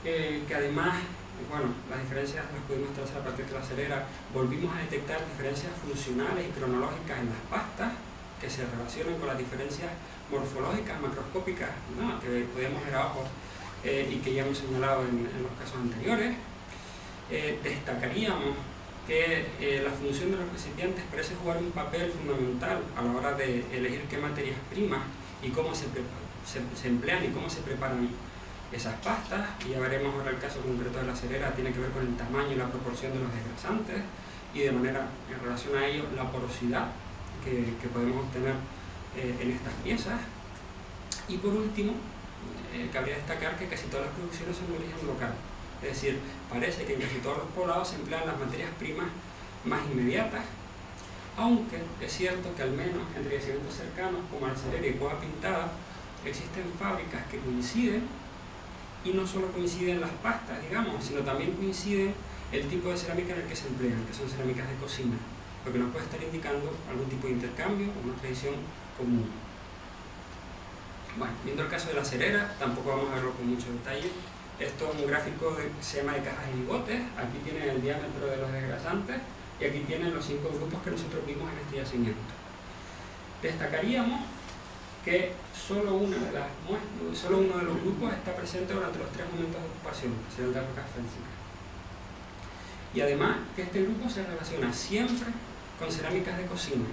que además, bueno, las diferencias las pudimos trazar a partir de la cerera. Volvimos a detectar diferencias funcionales y cronológicas en las pastas que se relacionan con las diferencias morfológicas, macroscópicas, ¿no?, que podíamos ver abajo y que ya hemos señalado en los casos anteriores. Destacaríamos que la función de los recipientes parece jugar un papel fundamental a la hora de elegir qué materias primas y cómo se emplean y cómo se preparan esas pastas. Y ya veremos ahora el caso concreto de la cerera, tiene que ver con el tamaño y la proporción de los desgrasantes y de manera en relación a ello la porosidad que podemos obtener en estas piezas. Y por último, cabría destacar que casi todas las producciones son de origen local. Es decir, parece que en casi todos los poblados se emplean las materias primas más inmediatas, aunque es cierto que al menos entre yacimientos cercanos como la cerera y Cueva Pintada existen fábricas que coinciden, y no solo coinciden las pastas, digamos, sino también coincide el tipo de cerámica en el que se emplean, que son cerámicas de cocina, lo que nos puede estar indicando algún tipo de intercambio o una tradición común. Bueno, viendo el caso de la cerera, tampoco vamos a verlo con mucho detalle. Esto es un gráfico que se llama de cajas y bigotes. Aquí tienen el diámetro de los desgrasantes y aquí tienen los 5 grupos que nosotros vimos en este yacimiento. Destacaríamos que solo uno de los grupos está presente durante los 3 momentos de ocupación, que serán de rocas félsicas. Y además que este grupo se relaciona siempre con cerámicas de cocina,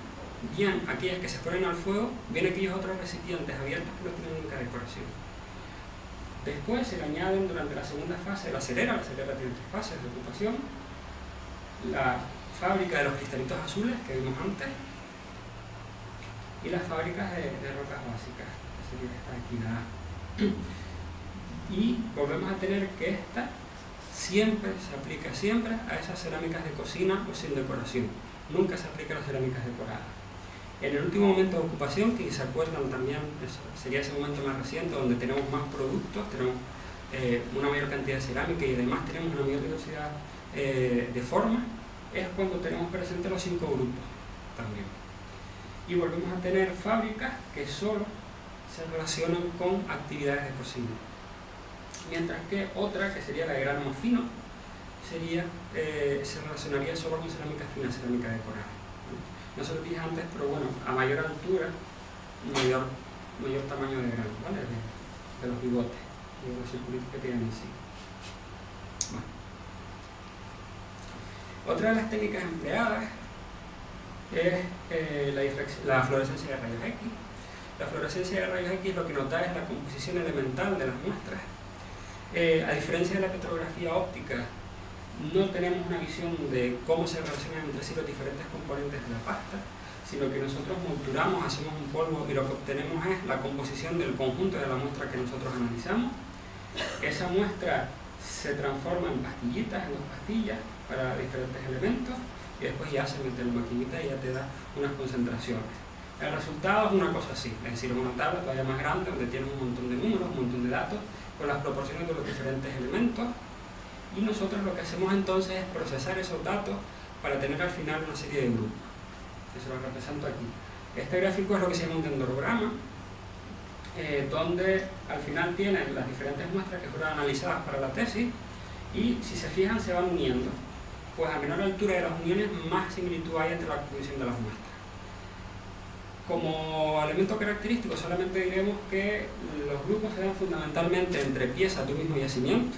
bien aquellas que se ponen al fuego, bien aquellos otros recipientes abiertos que no tienen nunca decoración. Después se le añaden durante la segunda fase de la cerera tiene 3 fases de ocupación, la fábrica de los cristalitos azules que vimos antes, y las fábricas de rocas básicas, que sería esta aquí, la A. Y volvemos a tener que esta siempre se aplica a esas cerámicas de cocina o sin decoración, nunca se aplica a las cerámicas decoradas. En el último momento de ocupación, que se acuerdan también, sería ese momento más reciente donde tenemos más productos, tenemos una mayor cantidad de cerámica y además tenemos una mayor diversidad de formas, es cuando tenemos presentes los 5 grupos también. Y volvemos a tener fábricas que solo se relacionan con actividades de cocina. Mientras que otra, que sería la de grano más fino, se relacionaría solo con cerámica fina, cerámica decorada. No se lo dije antes, pero bueno, a mayor altura, mayor tamaño de grano, ¿vale? De los bigotes y de los circulitos que tienen en sí. Bueno. Otra de las técnicas empleadas es la fluorescencia de rayos X. La fluorescencia de rayos X lo que nos da es la composición elemental de las muestras. A diferencia de la petrografía óptica, no tenemos una visión de cómo se relacionan entre sí los diferentes componentes de la pasta, sino que nosotros molturamos, hacemos un polvo y lo que obtenemos es la composición del conjunto de la muestra que nosotros analizamos. Esa muestra se transforma en pastillitas, en 2 pastillas para diferentes elementos, y después ya se mete en la maquinita y ya te da unas concentraciones. El resultado es una cosa así, es decir, una tabla todavía más grande donde tienes un montón de números, un montón de datos con las proporciones de los diferentes elementos, y nosotros lo que hacemos entonces es procesar esos datos para tener al final una serie de grupos, que se lo represento aquí. Este gráfico es lo que se llama un dendrograma, donde al final tienen las diferentes muestras que fueron analizadas para la tesis, y si se fijan se van uniendo. Pues a menor altura de las uniones, más similitud hay entre la composición de las muestras. Como elemento característico solamente diremos que los grupos se dan fundamentalmente entre piezas de un mismo yacimiento,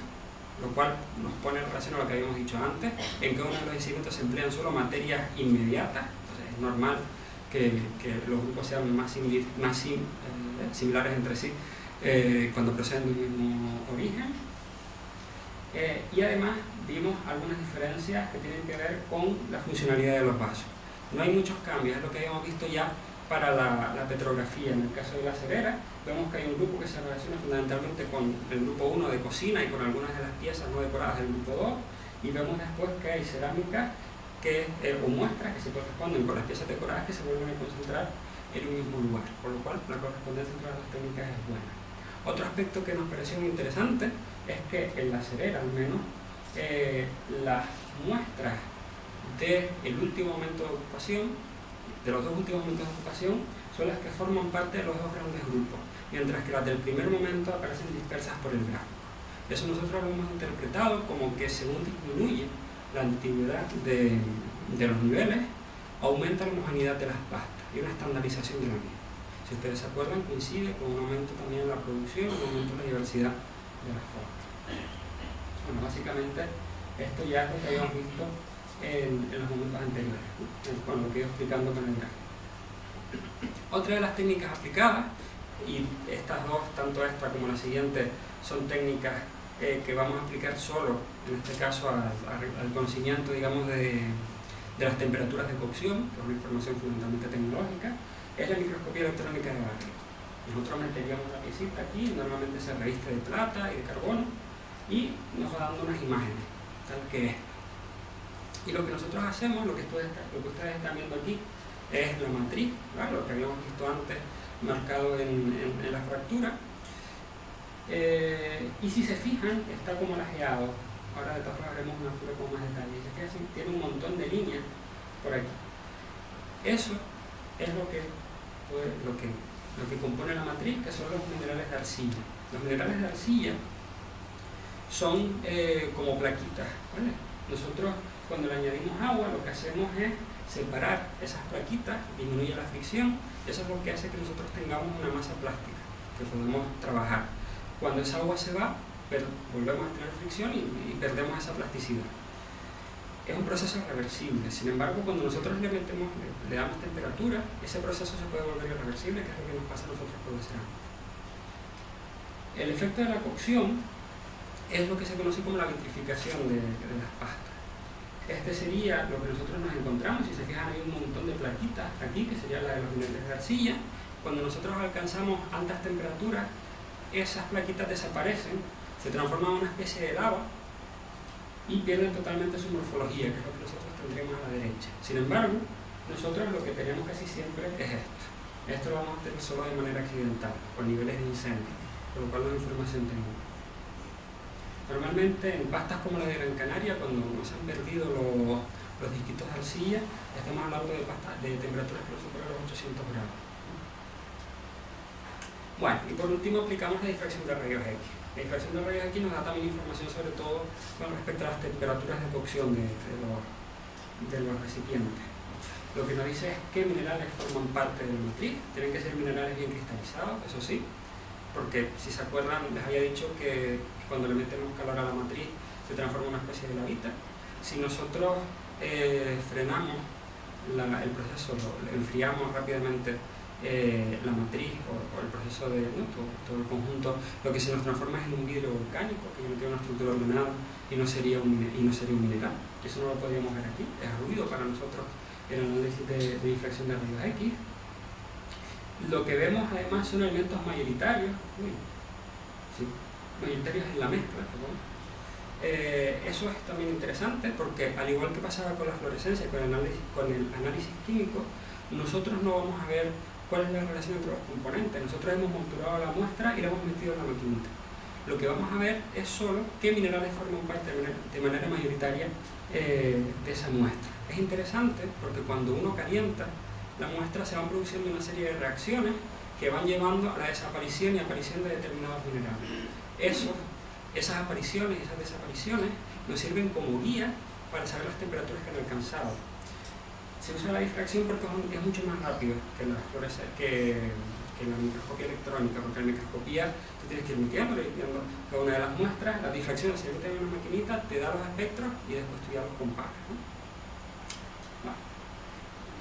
lo cual nos pone en relación a lo que habíamos dicho antes, en que uno de los yacimientos se emplean solo materias inmediatas. Entonces es normal que los grupos sean más similares entre sí cuando proceden de un mismo origen. Y además vimos algunas diferencias que tienen que ver con la funcionalidad de los vasos. No hay muchos cambios, es lo que habíamos visto ya para la petrografía. En el caso de la cerera, vemos que hay un grupo que se relaciona fundamentalmente con el grupo 1 de cocina y con algunas de las piezas no decoradas del grupo 2, y vemos después que hay cerámicas o muestras que se corresponden con las piezas decoradas que se vuelven a concentrar en un mismo lugar, por lo cual la correspondencia entre las dos técnicas es buena. Otro aspecto que nos pareció muy interesante es que en la cerera, al menos, las muestras del último momento de ocupación, de los 2 últimos momentos de ocupación, son las que forman parte de los 2 grandes grupos, mientras que las del primer momento aparecen dispersas por el gráfico. Eso nosotros lo hemos interpretado como que según disminuye la antigüedad de los niveles, aumenta la homogeneidad de las pastas y una estandarización de la misma. Si ustedes se acuerdan, coincide con un aumento también en la producción, un aumento en la diversidad de las formas. Bueno, básicamente esto ya es lo que habíamos visto en los momentos anteriores, con lo que he ido explicando con el gráfico. Otra de las técnicas aplicadas, y estas dos, tanto esta como la siguiente, son técnicas que vamos a aplicar solo, en este caso, al conocimiento, digamos, de las temperaturas de cocción, que es una información fundamentalmente tecnológica, es la microscopía electrónica de barrido. Nosotros meteríamos la piecita aquí, normalmente se reviste de plata y de carbono, y nos va dando unas imágenes, tal que esta. Y lo que nosotros hacemos, lo que ustedes están viendo aquí, es la matriz, ¿vale? Lo que habíamos visto antes marcado en la fractura. Y si se fijan, está como lajeado. Ahora de todas formas haremos una foto con más detalle. Se fijan, tiene un montón de líneas por aquí. Eso es lo que compone la matriz, que son los minerales de arcilla. Los minerales de arcilla son como plaquitas, ¿vale? Nosotros cuando le añadimos agua lo que hacemos es separar esas plaquitas, disminuye la fricción, eso es lo que hace que nosotros tengamos una masa plástica que podemos trabajar. Cuando esa agua se va, volvemos a tener fricción y perdemos esa plasticidad. Es un proceso reversible, sin embargo cuando nosotros le damos temperatura, ese proceso se puede volver irreversible, que es lo que nos pasa a nosotros con la cerámica. El efecto de la cocción es lo que se conoce como la vitrificación de las pastas. Este sería lo que nosotros nos encontramos. Si se fijan, hay un montón de plaquitas aquí, que sería la de los minerales de arcilla. Cuando nosotros alcanzamos altas temperaturas, esas plaquitas desaparecen, se transforman en una especie de lava y pierden totalmente su morfología, que es lo que nosotros tendríamos a la derecha. Sin embargo, nosotros lo que tenemos casi siempre es esto. Esto lo vamos a tener solo de manera accidental, con niveles de incendio, con lo cual no hay información técnica. Normalmente en pastas como la de Gran Canaria, cuando nos han perdido los disquitos de arcilla, estamos hablando de pastas de temperaturas que no superan los 800 grados. Bueno, y por último aplicamos la difracción de rayos X. La difracción de rayos X nos da también información sobre todo con respecto a las temperaturas de cocción de los recipientes. Lo que nos dice es qué minerales forman parte de la matriz. Tienen que ser minerales bien cristalizados, eso sí, porque si se acuerdan les había dicho que cuando le metemos calor a la matriz se transforma en una especie de lavita. Si nosotros frenamos el proceso, enfriamos rápidamente la matriz o el proceso de todo el conjunto, lo que se nos transforma es en un vidrio volcánico que no tiene una estructura ordenada y no sería un mineral. Eso no lo podríamos ver aquí, es ruido para nosotros el análisis de difracción de rayos X. Lo que vemos además son elementos mayoritarios, mayoritarios en la mezcla, perdón. Eso es también interesante porque, al igual que pasaba con la fluorescencia, con el análisis químico, nosotros no vamos a ver cuál es la relación entre los componentes. Nosotros hemos monturado la muestra y la hemos metido en la maquinita. Lo que vamos a ver es solo qué minerales forman parte de manera mayoritaria de esa muestra. Es interesante porque cuando uno calienta la muestra se van produciendo una serie de reacciones que van llevando a la desaparición y aparición de determinados minerales. Esas apariciones y esas desapariciones nos sirven como guía para saber las temperaturas que han alcanzado. Se usa la difracción porque es mucho más rápido que la microscopía electrónica, porque en la microscopía tú tienes que ir limpiando cada una de las muestras. La difracción se mete en una maquinita, te da los espectros y después tú ya los comparas, ¿no?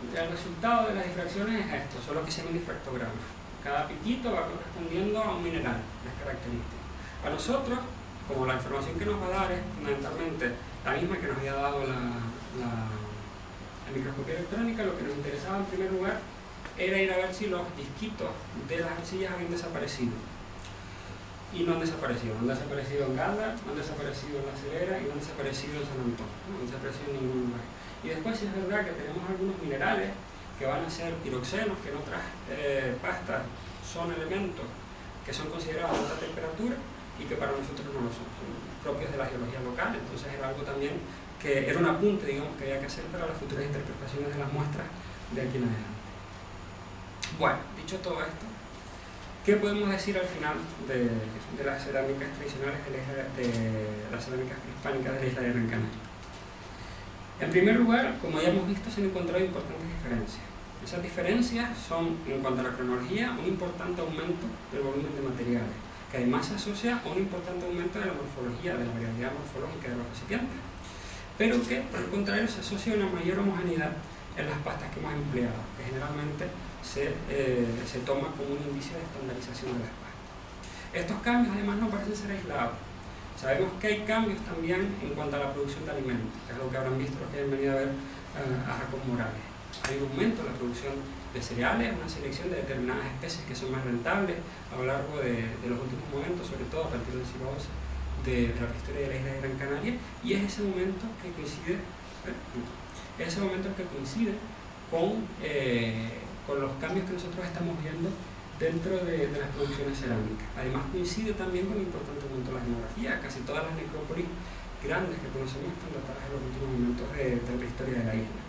El resultado de las difracciones es esto, solo que se llama difractograma. Cada piquito va correspondiendo a un mineral, es característico. A nosotros, como la información que nos va a dar es fundamentalmente la misma que nos había dado la microscopía electrónica, lo que nos interesaba en primer lugar era ir a ver si los disquitos de las arcillas habían desaparecido. Y no han desaparecido. Han desaparecido en Galdar, han desaparecido en La Celera y no han desaparecido en San Antonio. No han desaparecido en ningún lugar. Y después sí es verdad que tenemos algunos minerales que van a ser piroxenos, que en otras pastas son elementos que son considerados a alta temperatura y que para nosotros no lo son propios de la geología local. Entonces era algo también que era un apunte, digamos, que había que hacer para las futuras interpretaciones de las muestras de aquí en adelante. Bueno, dicho todo esto, ¿qué podemos decir al final de las cerámicas tradicionales de las cerámicas prehispánicas de la isla de Gran Canaria? En primer lugar, como ya hemos visto, se han encontrado importantes diferencias. Esas diferencias son, en cuanto a la cronología, un importante aumento del volumen de materiales, que además se asocia a un importante aumento de la morfología, de la variabilidad morfológica de los recipientes, pero que, por el contrario, se asocia a una mayor homogeneidad en las pastas que hemos empleado, que generalmente se toma como un indicio de estandarización de las pastas. Estos cambios, además, no parecen ser aislados. Sabemos que hay cambios también en cuanto a la producción de alimentos, que es lo que habrán visto los que han venido a ver a Jacob Morales. Hay un aumento en la producción de cereales, una selección de determinadas especies que son más rentables a lo largo de los últimos momentos, sobre todo a partir del siglo XI de la historia de la isla de Gran Canaria, y es ese momento que coincide con los cambios que nosotros estamos viendo dentro de las producciones cerámicas. Además coincide también con un importante aumento de la demografía. Casi todas las necrópolis grandes que conocemos están datadas en los últimos momentos de la prehistoria de la isla.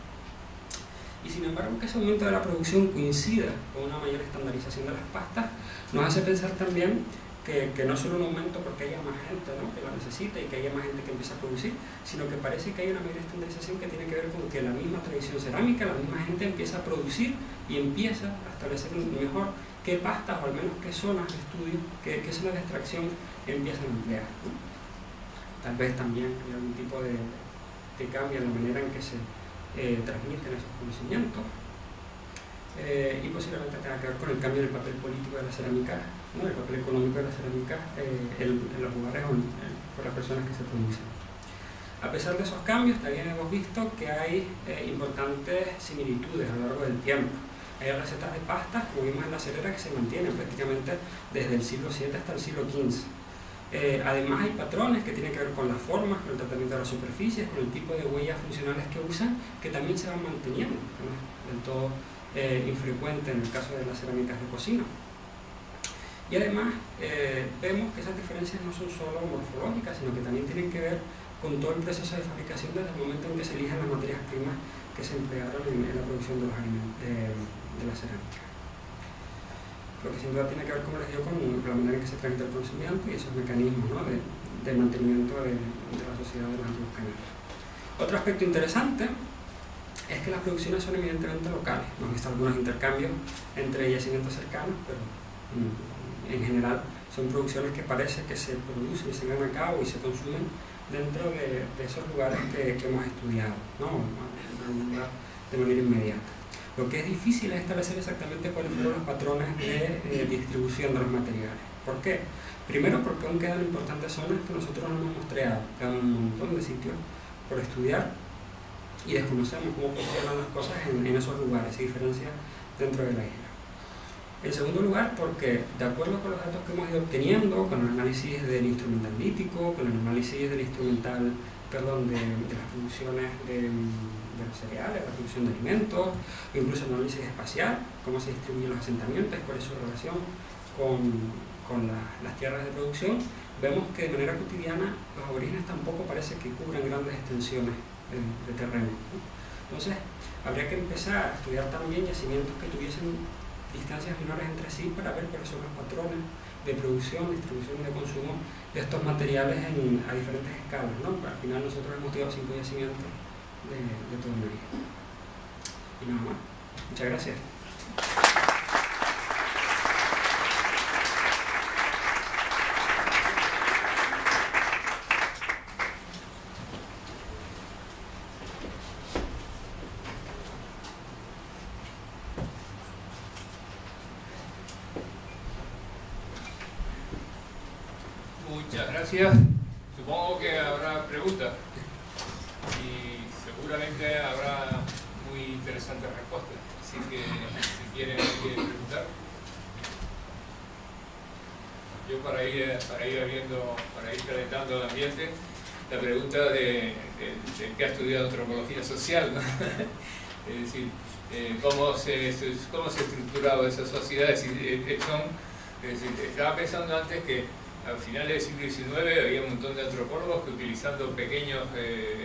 Y sin embargo, que ese aumento de la producción coincida con una mayor estandarización de las pastas nos hace pensar también que no solo un aumento porque haya más gente, ¿no?, que la necesita y que haya más gente que empieza a producir, sino que parece que hay una mayor estandarización que tiene que ver con que la misma tradición cerámica, la misma gente empieza a producir y empieza a establecer mejor qué pastas o al menos qué zonas de estudio, qué zonas de extracción empiezan a emplear, ¿no? Tal vez también hay algún tipo de cambio en la manera en que se transmiten esos conocimientos y posiblemente tenga que ver con el cambio del papel político de la cerámica, ¿no?, el papel económico de la cerámica en los lugares por las personas que se producen. A pesar de esos cambios, también hemos visto que hay importantes similitudes a lo largo del tiempo. Hay recetas de pastas, como vimos en La Celera, que se mantienen prácticamente desde el siglo VII hasta el siglo XV. Además hay patrones que tienen que ver con las formas, con el tratamiento de las superficies, con el tipo de huellas funcionales que usan, que también se van manteniendo, que no es del todo infrecuente en el caso de las cerámicas de cocina. Y además vemos que esas diferencias no son solo morfológicas, sino que también tienen que ver con todo el proceso de fabricación desde el momento en que se eligen las materias primas que se emplearon en la producción de los alimentos, de la cerámica. Lo que sin duda tiene que ver, como les digo, con la manera en que se transmite el conocimiento y esos mecanismos, ¿no?, de mantenimiento de la sociedad de los antiguos canales. Otro aspecto interesante es que las producciones son evidentemente locales. Hemos visto algunos intercambios entre yacimientos cercanos, pero en general son producciones que parece que se producen y se llevan a cabo y se consumen dentro de esos lugares que hemos estudiado, ¿no?, de manera inmediata. Lo que es difícil es establecer exactamente cuáles fueron los patrones de distribución de los materiales. ¿Por qué? Primero porque aún quedan importantes zonas que nosotros no hemos mostrado, quedan un montón de sitios por estudiar y desconocemos cómo funcionan las cosas en esos lugares, se diferencia dentro de la isla. En segundo lugar, porque de acuerdo con los datos que hemos ido obteniendo, con el análisis del instrumental lítico, con el análisis del instrumental, perdón, de las producciones de los cereales, la producción de alimentos, o incluso el análisis espacial, cómo se distribuyen los asentamientos, cuál es su relación con las tierras de producción, vemos que de manera cotidiana los aborígenes tampoco parece que cubran grandes extensiones de terreno, ¿no? Entonces, habría que empezar a estudiar también yacimientos que tuviesen distancias menores entre sí para ver cuáles son los patrones de producción, distribución y de consumo de estos materiales a diferentes escalas, ¿no? Al final nosotros hemos estudiado 5 yacimientos de todo el isla. Y nada más. Muchas gracias. Muchas gracias. Supongo que habrá preguntas y seguramente habrá muy interesantes respuestas. Así que si quieren preguntar. Yo para ir calentando el ambiente, la pregunta de que ha estudiado antropología social, ¿no? Es decir, cómo se ha estructurado esa sociedad. Es decir, estaba pensando antes que a finales del siglo XIX había un montón de antropólogos que, utilizando pequeños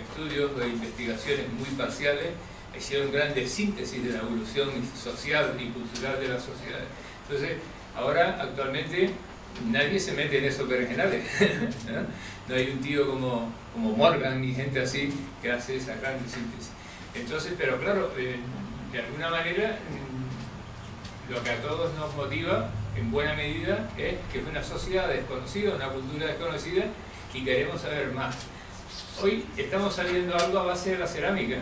estudios de investigaciones muy parciales, hicieron grandes síntesis de la evolución social y cultural de las sociedades. Entonces, ahora, actualmente, nadie se mete en esos berenjenales, ¿no? No hay un tío como Morgan ni gente así que hace esa gran síntesis. Entonces, pero claro, de alguna manera, lo que a todos nos motiva, en buena medida, es que es una sociedad desconocida, una cultura desconocida, y queremos saber más. Hoy estamos saliendo algo a base de la cerámica.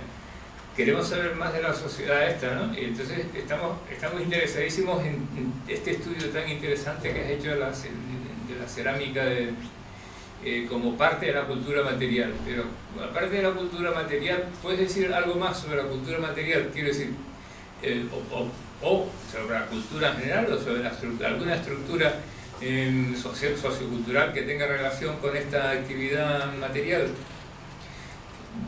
Queremos saber más de la sociedad esta, ¿no? Y entonces estamos interesadísimos en este estudio tan interesante que has hecho de la cerámica como parte de la cultura material. Pero aparte de la cultura material, ¿puedes decir algo más sobre la cultura material? Quiero decir, o sobre la cultura en general, o sobre alguna estructura sociocultural que tenga relación con esta actividad material.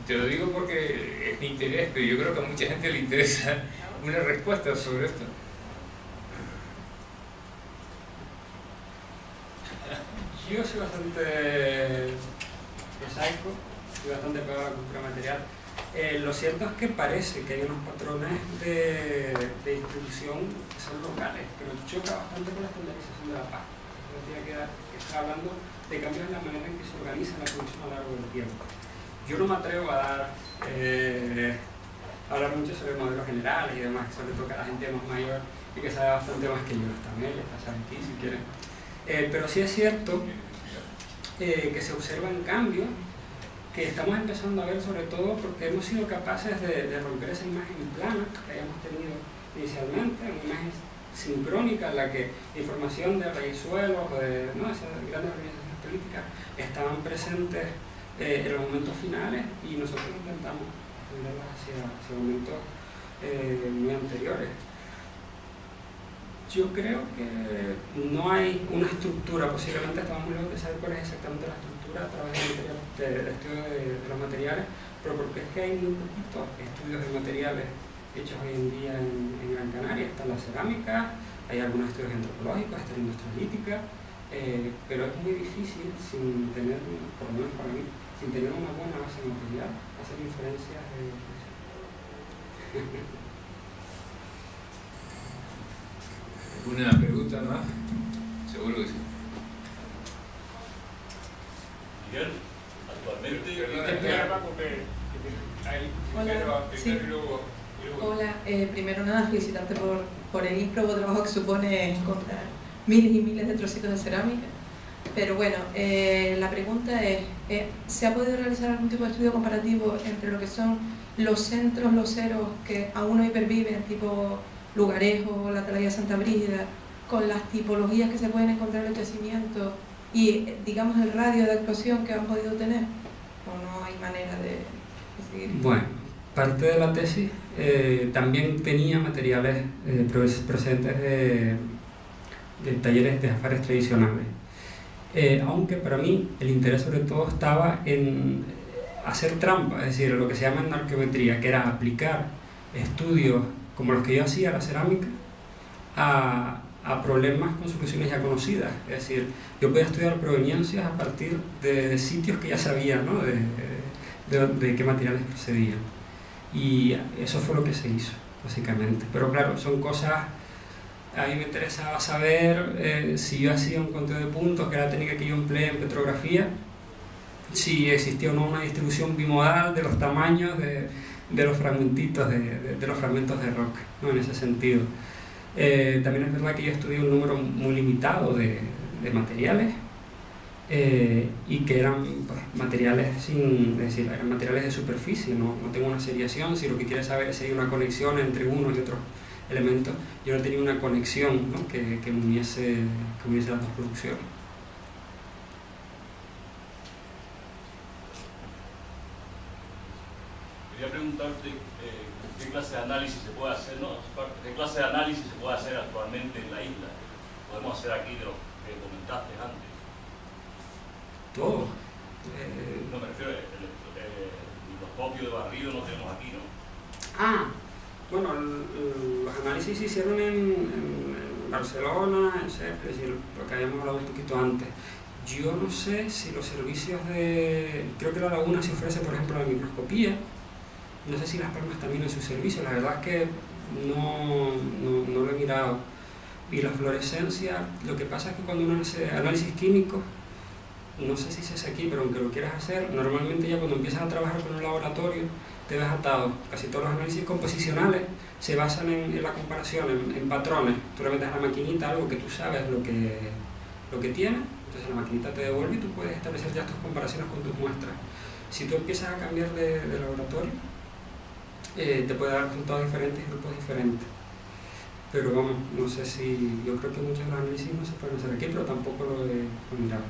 Te lo digo porque es mi interés, pero yo creo que a mucha gente le interesa una respuesta sobre esto. Yo soy bastante prosaico, soy bastante pegado a la cultura material. Lo cierto es que parece que hay unos patrones de distribución que son locales, pero choca bastante con la estandarización de la paz. Que está hablando de cambios en la manera en que se organiza la producción a lo largo del tiempo. Yo no me atrevo a hablar mucho sobre modelos generales y demás, sobre todo que a la gente más mayor y que sabe bastante más que yo, también está aquí si quieren. Pero sí es cierto que se observan cambios que estamos empezando a ver, sobre todo porque hemos sido capaces de romper esa imagen plana que habíamos tenido inicialmente, una imagen sincrónica en la que la información de reisuelos o de esas grandes organizaciones políticas estaban presentes en los momentos finales, y nosotros intentamos extenderlas hacia momentos muy anteriores. Yo creo que no hay una estructura, posiblemente estamos muy lejos de saber cuál es exactamente la estructura a través del estudio de los materiales, pero porque es que hay muy poquitos estudios de materiales hechos hoy en día en Gran Canaria. Está la cerámica, hay algunos estudios antropológicos, está la industria lítica, pero es muy difícil, sin tener, por lo menos para mí, sin tener una buena base material, hacer inferencias de ¿Alguna pregunta más? Seguro que sí. Miguel, actualmente... Hola, primero nada, felicitarte por el ímprobo trabajo que supone encontrar miles y miles de trocitos de cerámica. Pero bueno, la pregunta es, ¿se ha podido realizar algún tipo de estudio comparativo entre lo que son los centros loseros que aún hoy perviven, tipo Lugarejo, la Atalaya Santa Brígida, con las tipologías que se pueden encontrar en el yacimiento y, digamos, el radio de actuación que han podido tener? ¿O no hay manera de seguir? Bueno, parte de la tesis también tenía materiales procedentes de talleres de afares tradicionales. Aunque para mí el interés sobre todo estaba en hacer trampa, es decir, lo que se llama narcometría, que era aplicar estudios como los que yo hacía, la cerámica, a problemas con soluciones ya conocidas. Es decir, yo podía estudiar proveniencias a partir de sitios que ya sabía, ¿no? de qué materiales procedían. Y eso fue lo que se hizo, básicamente. Pero claro, son cosas... A mí me interesaba saber si yo hacía un conteo de puntos, que era la técnica que yo empleé en petrografía, si existía o no una distribución bimodal de los tamaños de los fragmentitos, de los fragmentos de roca, ¿no? En ese sentido. También es verdad que yo estudié un número muy limitado de materiales y que eran pues, materiales es decir, eran materiales de superficie, no tengo una seriación. Si lo que quieres saber es si hay una conexión entre unos y otros elementos, yo no tenía una conexión, ¿no? que uniese las dos producciones. Quería preguntarte qué clase de análisis se puede hacer, ¿no? ¿Qué clase de análisis se puede hacer actualmente en la isla? Podemos hacer aquí de lo que comentaste antes. Todo. No, me refiero el microscopio de barrido no tenemos aquí, ¿no? Bueno, los análisis se hicieron en Barcelona, en CEP, es decir, lo que habíamos hablado un poquito antes. Yo no sé si los servicios creo que la Laguna se ofrece, por ejemplo, la microscopía. No sé si Las Palmas también en su servicio, la verdad es que no lo he mirado. Y la fluorescencia, lo que pasa es que cuando uno hace análisis químico, no sé si se hace aquí, pero aunque lo quieras hacer, normalmente ya cuando empiezas a trabajar con un laboratorio, te ves atado. Casi todos los análisis composicionales se basan en la comparación, en patrones. Tú le metes a la maquinita algo que tú sabes lo que tiene, entonces la maquinita te devuelve y tú puedes establecer ya tus comparaciones con tus muestras. Si tú empiezas a cambiar de laboratorio, te puede dar resultados diferentes y grupos diferentes. Pero vamos, no sé si... Yo creo que muchos de los análisis no se pueden hacer aquí, pero tampoco lo he mirado.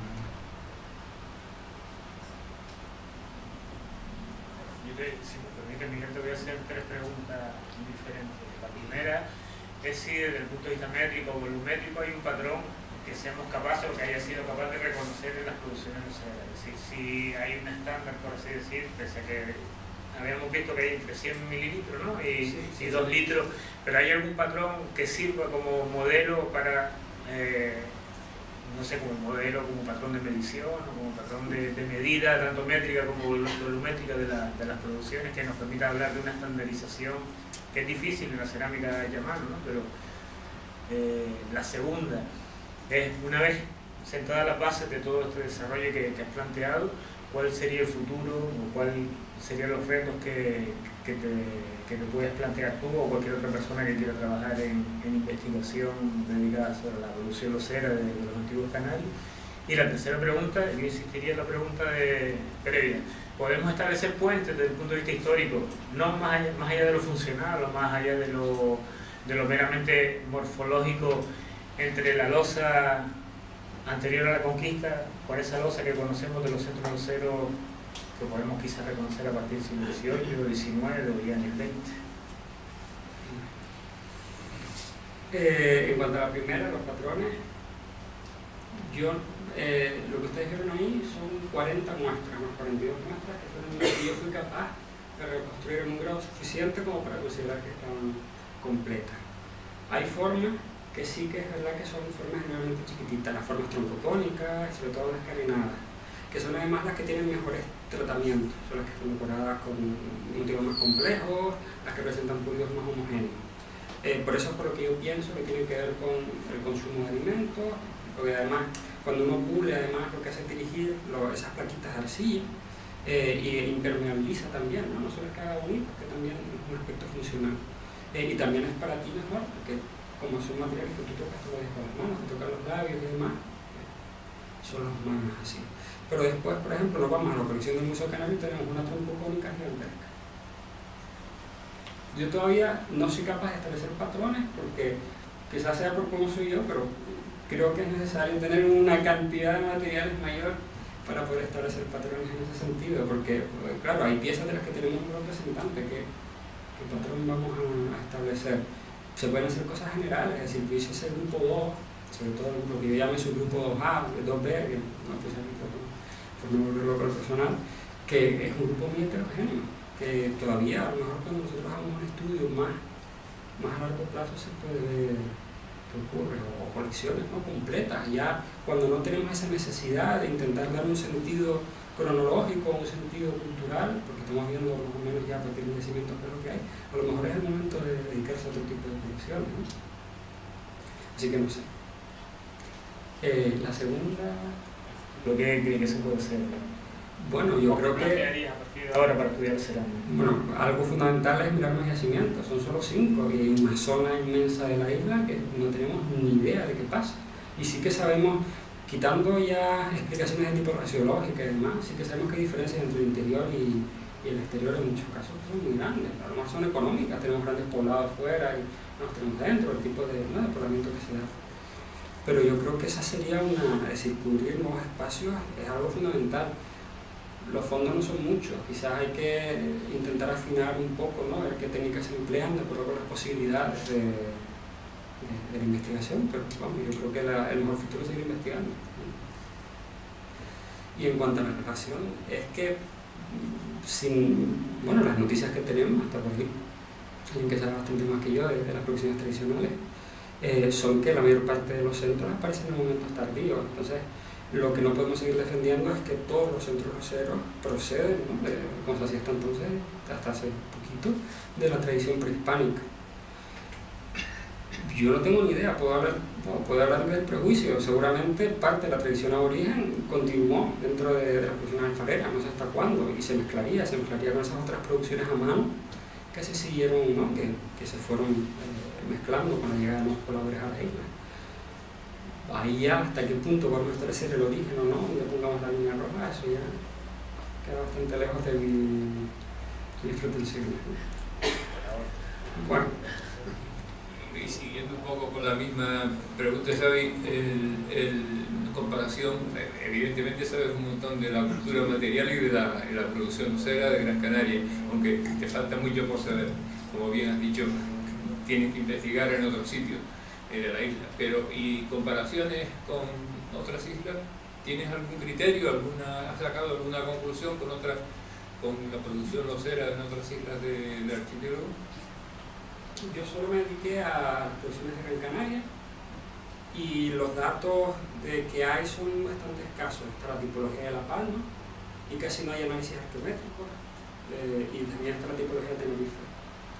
Si me permite, Miguel, te voy a hacer 3 preguntas diferentes. La primera es si desde el punto de vista métrico o volumétrico hay un patrón que seamos capaces o que haya sido capaz de reconocer en las producciones oceanas. Es decir, si hay un estándar, por así decir, pese a que habíamos visto que hay entre 100 mililitros, ¿no? y 2 litros, pero ¿hay algún patrón que sirva como modelo para... no sé, como modelo, como patrón de medición o como patrón de medida, tanto métrica como volumétrica de las producciones, que nos permita hablar de una estandarización que es difícil en la cerámica llamarlo, ¿no? Pero la segunda es, una vez sentadas las bases de todo este desarrollo que has planteado, ¿cuál sería el futuro o cuáles serían los retos que te puedes plantear tú o cualquier otra persona que quiera trabajar en investigación dedicada sobre la evolución losera de los antiguos canales? Y la tercera pregunta, yo insistiría en la pregunta previa. ¿Podemos establecer puentes desde el punto de vista histórico, no más allá de lo funcional o más allá de lo meramente morfológico, entre la losa anterior a la conquista con esa losa que conocemos de los centros loseros que podemos quizás reconocer a partir del siglo XVIII, XIX o ya en el XX? En cuanto a la primera, los patrones, lo que ustedes vieron ahí son 40 muestras, más 42 muestras que fueron las que yo fui capaz de reconstruir en un grado suficiente como para considerar que estaban completas. Hay formas que sí que es verdad que son formas generalmente chiquititas, las formas troncocónicas, sobre todo las carinadas, que son además las que tienen mejores tratamientos, son las que están decoradas con motivos más complejos, las que presentan pulidos más homogéneos. Por eso es por lo que yo pienso que tiene que ver con el consumo de alimentos, porque además cuando uno pule, además lo que hace es dirigir esas plaquitas de arcilla y impermeabiliza también, ¿no? No solo es que haga bonito, que también es un aspecto funcional. Y también es para ti mejor, porque como son materiales que tú tocas todos los días con las manos, te tocan los labios y demás, son los más así. Pero después, por ejemplo, nos vamos a la colección del Museo Canario y tenemos una troncocónica gigantesca. Yo todavía no soy capaz de establecer patrones porque quizás sea por cómo soy yo, pero creo que es necesario tener una cantidad de materiales mayor para poder establecer patrones en ese sentido, porque claro, hay piezas de las que tenemos un representante, ¿qué patrón vamos a establecer? Se pueden hacer cosas generales, es decir, yo hice ese grupo 2, sobre todo lo que yo llamo su grupo 2A, 2B, que no puse aquí por no volverlo con lo personal, que es un grupo muy heterogéneo, que todavía a lo mejor cuando nosotros hagamos un estudio más a largo plazo se puede ver qué ocurre, o colecciones no completas, ya cuando no tenemos esa necesidad de intentar dar un sentido cronológico, un sentido cultural, porque estamos viendo más o menos ya a partir del nacimiento qué es lo que hay, a lo mejor es el momento de dedicarse a otro tipo de colecciones, ¿no? Así que no sé. La segunda... ¿Lo que cree que se puede hacer? Bueno, yo creo que... a partir de ahora para estudiar cerámica? Bueno, algo fundamental es mirar los yacimientos, son solo 5 y hay una zona inmensa de la isla que no tenemos ni idea de qué pasa. Y sí que sabemos, quitando ya explicaciones de tipo rasiológica y demás, sí que sabemos que hay diferencias entre el interior y el exterior en muchos casos son muy grandes. A lo mejor son económicas, tenemos grandes poblados fuera y nos tenemos dentro, el tipo de poblamiento que se da. Pero yo creo que esa sería es decir, cubrir nuevos espacios es algo fundamental. Los fondos no son muchos, quizás hay que intentar afinar un poco, ¿no? Ver qué técnicas se emplean de acuerdo con las posibilidades de la investigación, pero vamos, yo creo que el mejor futuro es seguir investigando. Y en cuanto a la relación, es que bueno, las noticias que tenemos hasta por aquí, alguien que sabe bastante más que yo de las producciones tradicionales, son que la mayor parte de los centros aparecen en momentos tardíos. Entonces, lo que no podemos seguir defendiendo es que todos los centros roseros proceden, ¿no? Como se hacía hasta entonces, hasta hace poquito, de la tradición prehispánica. Yo no tengo ni idea, puedo hablar del prejuicio. Seguramente parte de la tradición aborigen continuó dentro de las producciones alfareras, no sé hasta cuándo, y se mezclaría con esas otras producciones a mano que se siguieron, ¿no? que se fueron mezclando con la llegada de los pobladores a la isla. Ahí ya hasta qué punto podemos establecer el origen o no, ya pongamos la línea roja, eso ya queda bastante lejos de mi pretensión. Bueno. Y siguiendo un poco con la misma pregunta, Xavi, en comparación, evidentemente sabes un montón de la cultura material y de la producción rosera de Gran Canaria, aunque te falta mucho por saber. Como bien has dicho, tienes que investigar en otros sitios de la isla, pero ¿y comparaciones con otras islas? ¿Tienes algún criterio, has sacado alguna conclusión con la producción rosera en otras islas del archipiélago? Yo solo me dediqué a las producciones de Gran Canaria y los datos que hay son bastante escasos. Está la tipología de La Palma y casi no hay análisis arqueométricos, y también está la tipología de Tenerife.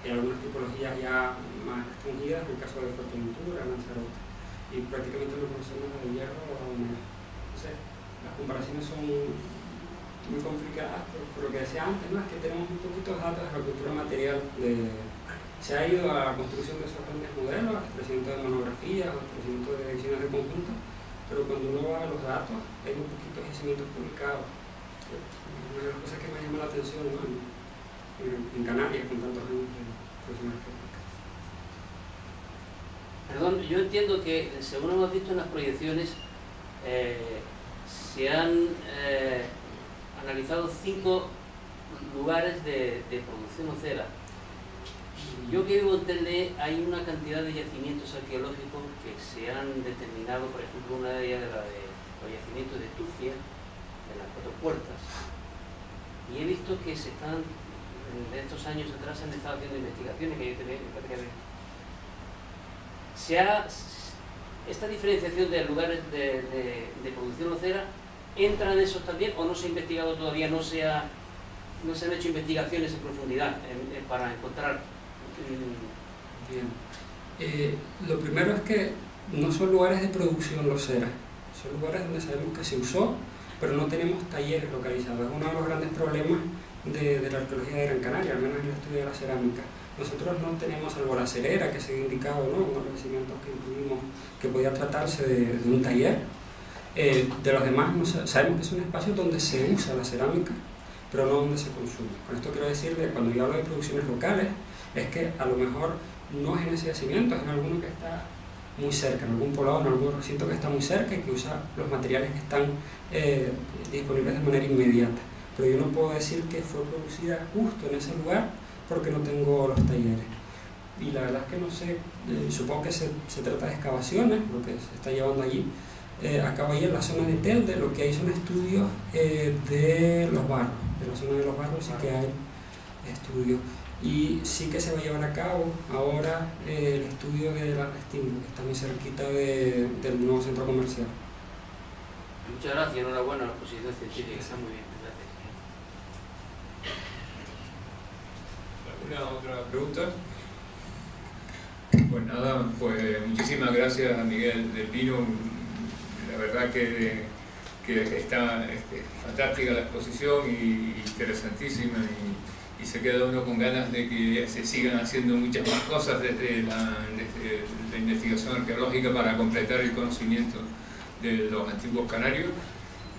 Hay algunas tipologías ya más restringidas, en el caso de Fuerteventura, Lanzarote, y prácticamente no conocemos la de Hierro o la Humedad. Entonces, las comparaciones son muy complicadas, por lo que decía antes, ¿no? Es que tenemos un poquito de datos de la cultura material. Se ha ido a la construcción de esos grandes modelos, al crecimiento de monografías, al crecimiento de ediciones de conjunto, pero cuando uno va a los datos, hay un poquito de yacimientos publicados. Una de las cosas que me llama la atención, ¿no? En Canarias, con tantos años de producción arqueológica. Perdón, yo entiendo que, según hemos visto en las proyecciones, se han analizado 5 lugares de producción ocera. Yo que vivo en Telde, hay una cantidad de yacimientos arqueológicos que se han determinado, por ejemplo, una de ellas de los yacimientos de Tufia, de las 4 puertas. Y he visto que en estos años atrás se han estado haciendo investigaciones que esta diferenciación de lugares de producción ocera, ¿entra en esos también o no se ha investigado todavía, no se han hecho investigaciones en profundidad para encontrar? Bien. Lo primero es que no son lugares de producción losera, son lugares donde sabemos que se usó, pero no tenemos talleres localizados. Es uno de los grandes problemas de la arqueología de Gran Canaria, al menos en el estudio de la cerámica. Nosotros no tenemos, salvo la cerera, que se ha indicado, ¿no?, unos yacimientos que incluimos, que podía tratarse de un taller. De los demás sabemos que son espacios donde se usa la cerámica, pero no donde se consume. Con esto quiero decir que cuando yo hablo de producciones locales, es que a lo mejor no es en ese yacimiento, es en alguno que está muy cerca, en algún poblado, en algún recinto que está muy cerca y que usa los materiales que están disponibles de manera inmediata. Pero yo no puedo decir que fue producida justo en ese lugar porque no tengo los talleres. Y la verdad es que no sé, supongo que se trata de excavaciones, lo que se está llevando allí. Acabo ahí en la zona de Telde, lo que hay son estudios de los barros, de la zona de los barros sí que hay estudios. Y sí que se va a llevar a cabo ahora el estudio de la Restingo, que está muy cerquita del nuevo centro comercial. Muchas gracias, enhorabuena a la exposición científica, está muy bien, gracias. ¿Alguna otra pregunta? Pues nada, pues muchísimas gracias a Miguel del Pino. La verdad que está fantástica la exposición y interesantísima y se queda uno con ganas de que se sigan haciendo muchas más cosas desde la investigación arqueológica para completar el conocimiento de los antiguos canarios.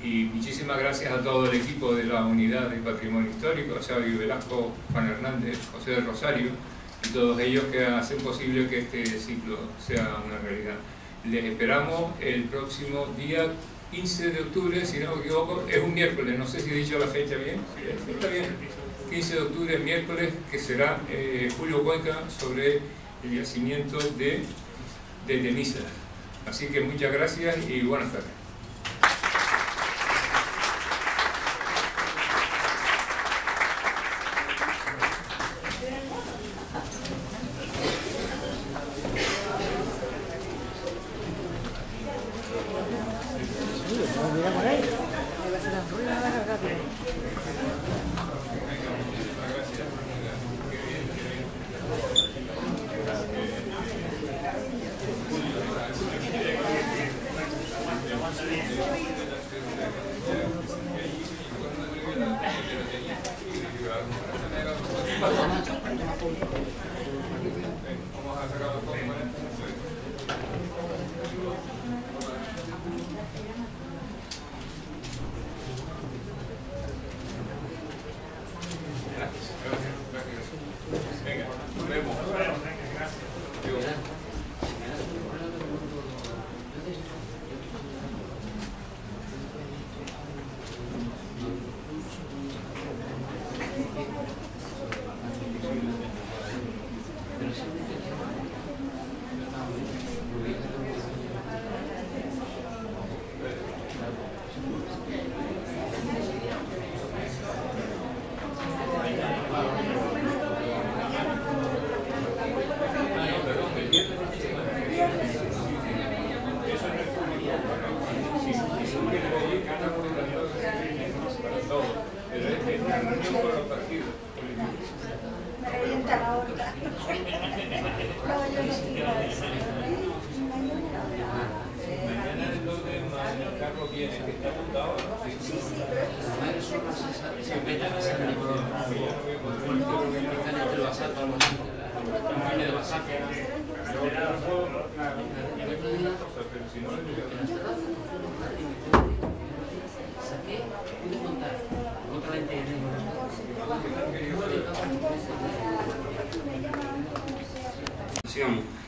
Y muchísimas gracias a todo el equipo de la Unidad de Patrimonio Histórico, a Xavi Velasco, Juan Hernández, José de Rosario y todos ellos que hacen posible que este ciclo sea una realidad. Les esperamos el próximo día 15 de octubre, si no me equivoco, es un miércoles, no sé si he dicho la fecha bien. Está bien. 15 de octubre, miércoles, que será Julio Cuenca sobre el yacimiento de Temisa. Así que muchas gracias y buenas tardes.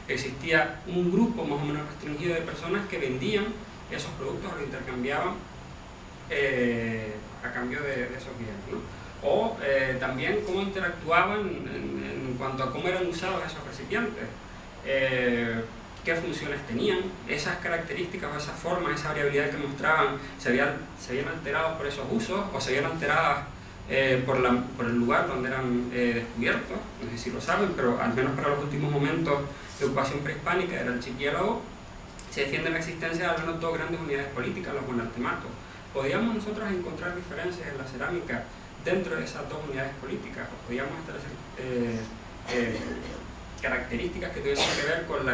Existía un grupo más o menos restringido de personas que vendían esos productos o los intercambiaban a cambio de esos bienes, ¿no? O también cómo interactuaban en cuanto a cómo eran usados esos recipientes, qué funciones tenían, esas características o esas formas, esa variabilidad que mostraban, se habían alterado por esos usos o se habían alterado por el lugar donde eran descubiertos. No sé si lo saben, pero al menos para los últimos momentos de ocupación prehispánica del archipiélago se defiende la existencia de al menos dos grandes unidades políticas, los monartematos. ¿Podíamos nosotros encontrar diferencias en la cerámica dentro de esas dos unidades políticas? ¿O podíamos establecer características que tuviesen que ver con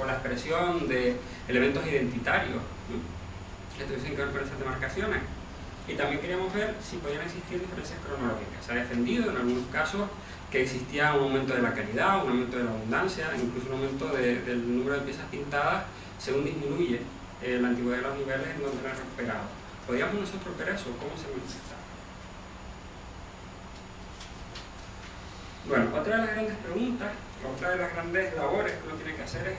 la expresión de elementos identitarios, ¿no?, que tuviesen que ver con esas demarcaciones? Y también queríamos ver si podían existir diferencias cronológicas. Se ha defendido en algunos casos que existía un aumento de la calidad, un aumento de la abundancia, incluso un aumento del número de piezas pintadas según disminuye la antigüedad de los niveles en donde la han recuperado. ¿Podríamos nosotros ver eso? ¿Cómo se manifiesta? Bueno, otra de las grandes preguntas, otra de las grandes labores que uno tiene que hacer es,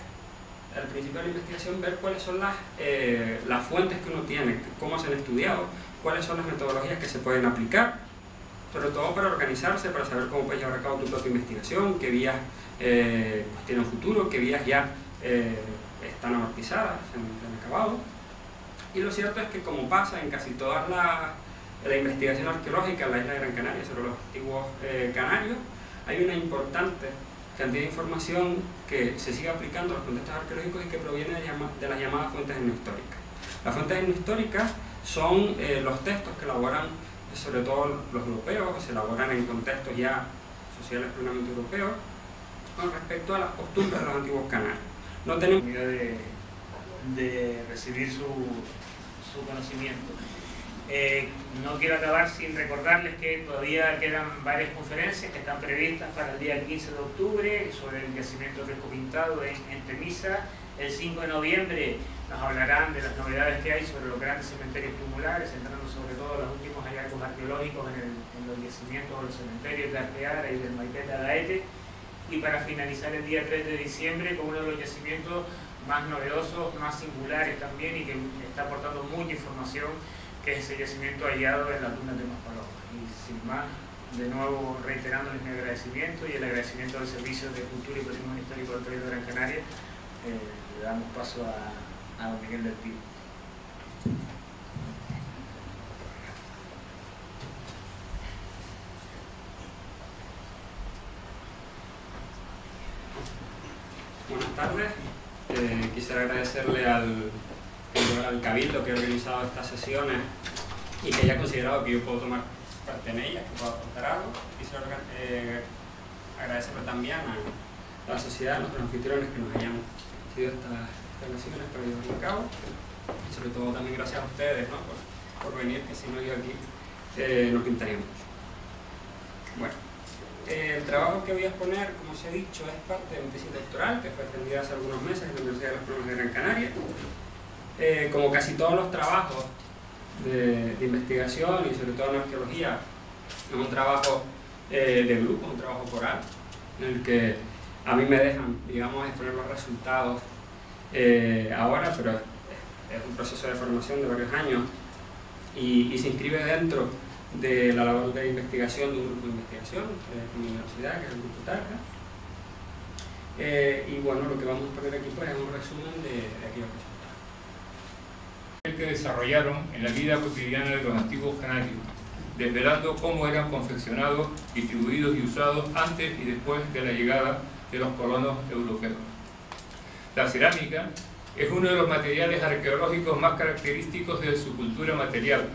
al principio de la investigación, ver cuáles son las fuentes que uno tiene, cómo se han estudiado, cuáles son las metodologías que se pueden aplicar, sobre todo para organizarse, para saber cómo puedes llevar a cabo tu propia investigación, qué vías pues tienen futuro, qué vías ya están amortizadas, se han acabado. Y lo cierto es que, como pasa en casi toda la investigación arqueológica en la isla de Gran Canaria sobre los antiguos canarios, hay una importante cantidad de información que se sigue aplicando a los contextos arqueológicos y que proviene de las llamadas fuentes etnohistóricas. Las fuentes etnohistóricas son los textos que elaboran, sobre todo los europeos, se elaboran en contextos ya sociales plenamente europeos, con respecto a las costumbres de los antiguos canarios. No tenemos de recibir su conocimiento. No quiero acabar sin recordarles que todavía quedan varias conferencias que están previstas para el día 15 de octubre sobre el yacimiento Riesco Pintado en Temisa. El 5 de noviembre nos hablarán de las novedades que hay sobre los grandes cementerios tumulares, centrando sobre todo los últimos hallazgos arqueológicos en los yacimientos o los cementerios de Arteara y del Maipete a Gaete. Y para finalizar el día 3 de diciembre con uno de los yacimientos más novedosos, más singulares también, y que está aportando mucha información, que es ese yacimiento hallado en la tuna de Maspalomas. Y sin más, de nuevo reiterándoles mi agradecimiento y el agradecimiento al Servicio de Cultura y Patrimonio Histórico del Proyecto de Gran Canaria, le damos paso a don Miguel del Pino. Buenas tardes. Quisiera agradecerle al Cabildo que ha organizado estas sesiones y que haya considerado que yo puedo tomar parte en ellas, que puedo aportar algo. Quisiera agradecerle también a la sociedad, a nuestros anfitriones que nos hayan sido estas sesiones para llevarlo a cabo. Y sobre todo también gracias a ustedes, ¿no? por venir, que si no yo aquí no pintaría mucho. Bueno. El trabajo que voy a exponer, como os he dicho, es parte de mi tesis doctoral, que fue defendida hace algunos meses en la Universidad de las Palmas de Gran Canaria. Como casi todos los trabajos de investigación y sobre todo en arqueología, es un trabajo de grupo, un trabajo coral, en el que a mí me dejan, digamos, exponer los resultados ahora, pero es un proceso de formación de varios años y se inscribe dentro de la labor de investigación de un grupo de investigación de mi universidad, que es el Grupo Targa. Y bueno, lo que vamos a poner aquí pues, es un resumen de aquellos resultados. Que desarrollaron en la vida cotidiana de los antiguos canarios, desvelando cómo eran confeccionados, distribuidos y usados antes y después de la llegada de los colonos europeos. La cerámica es uno de los materiales arqueológicos más característicos de su cultura material,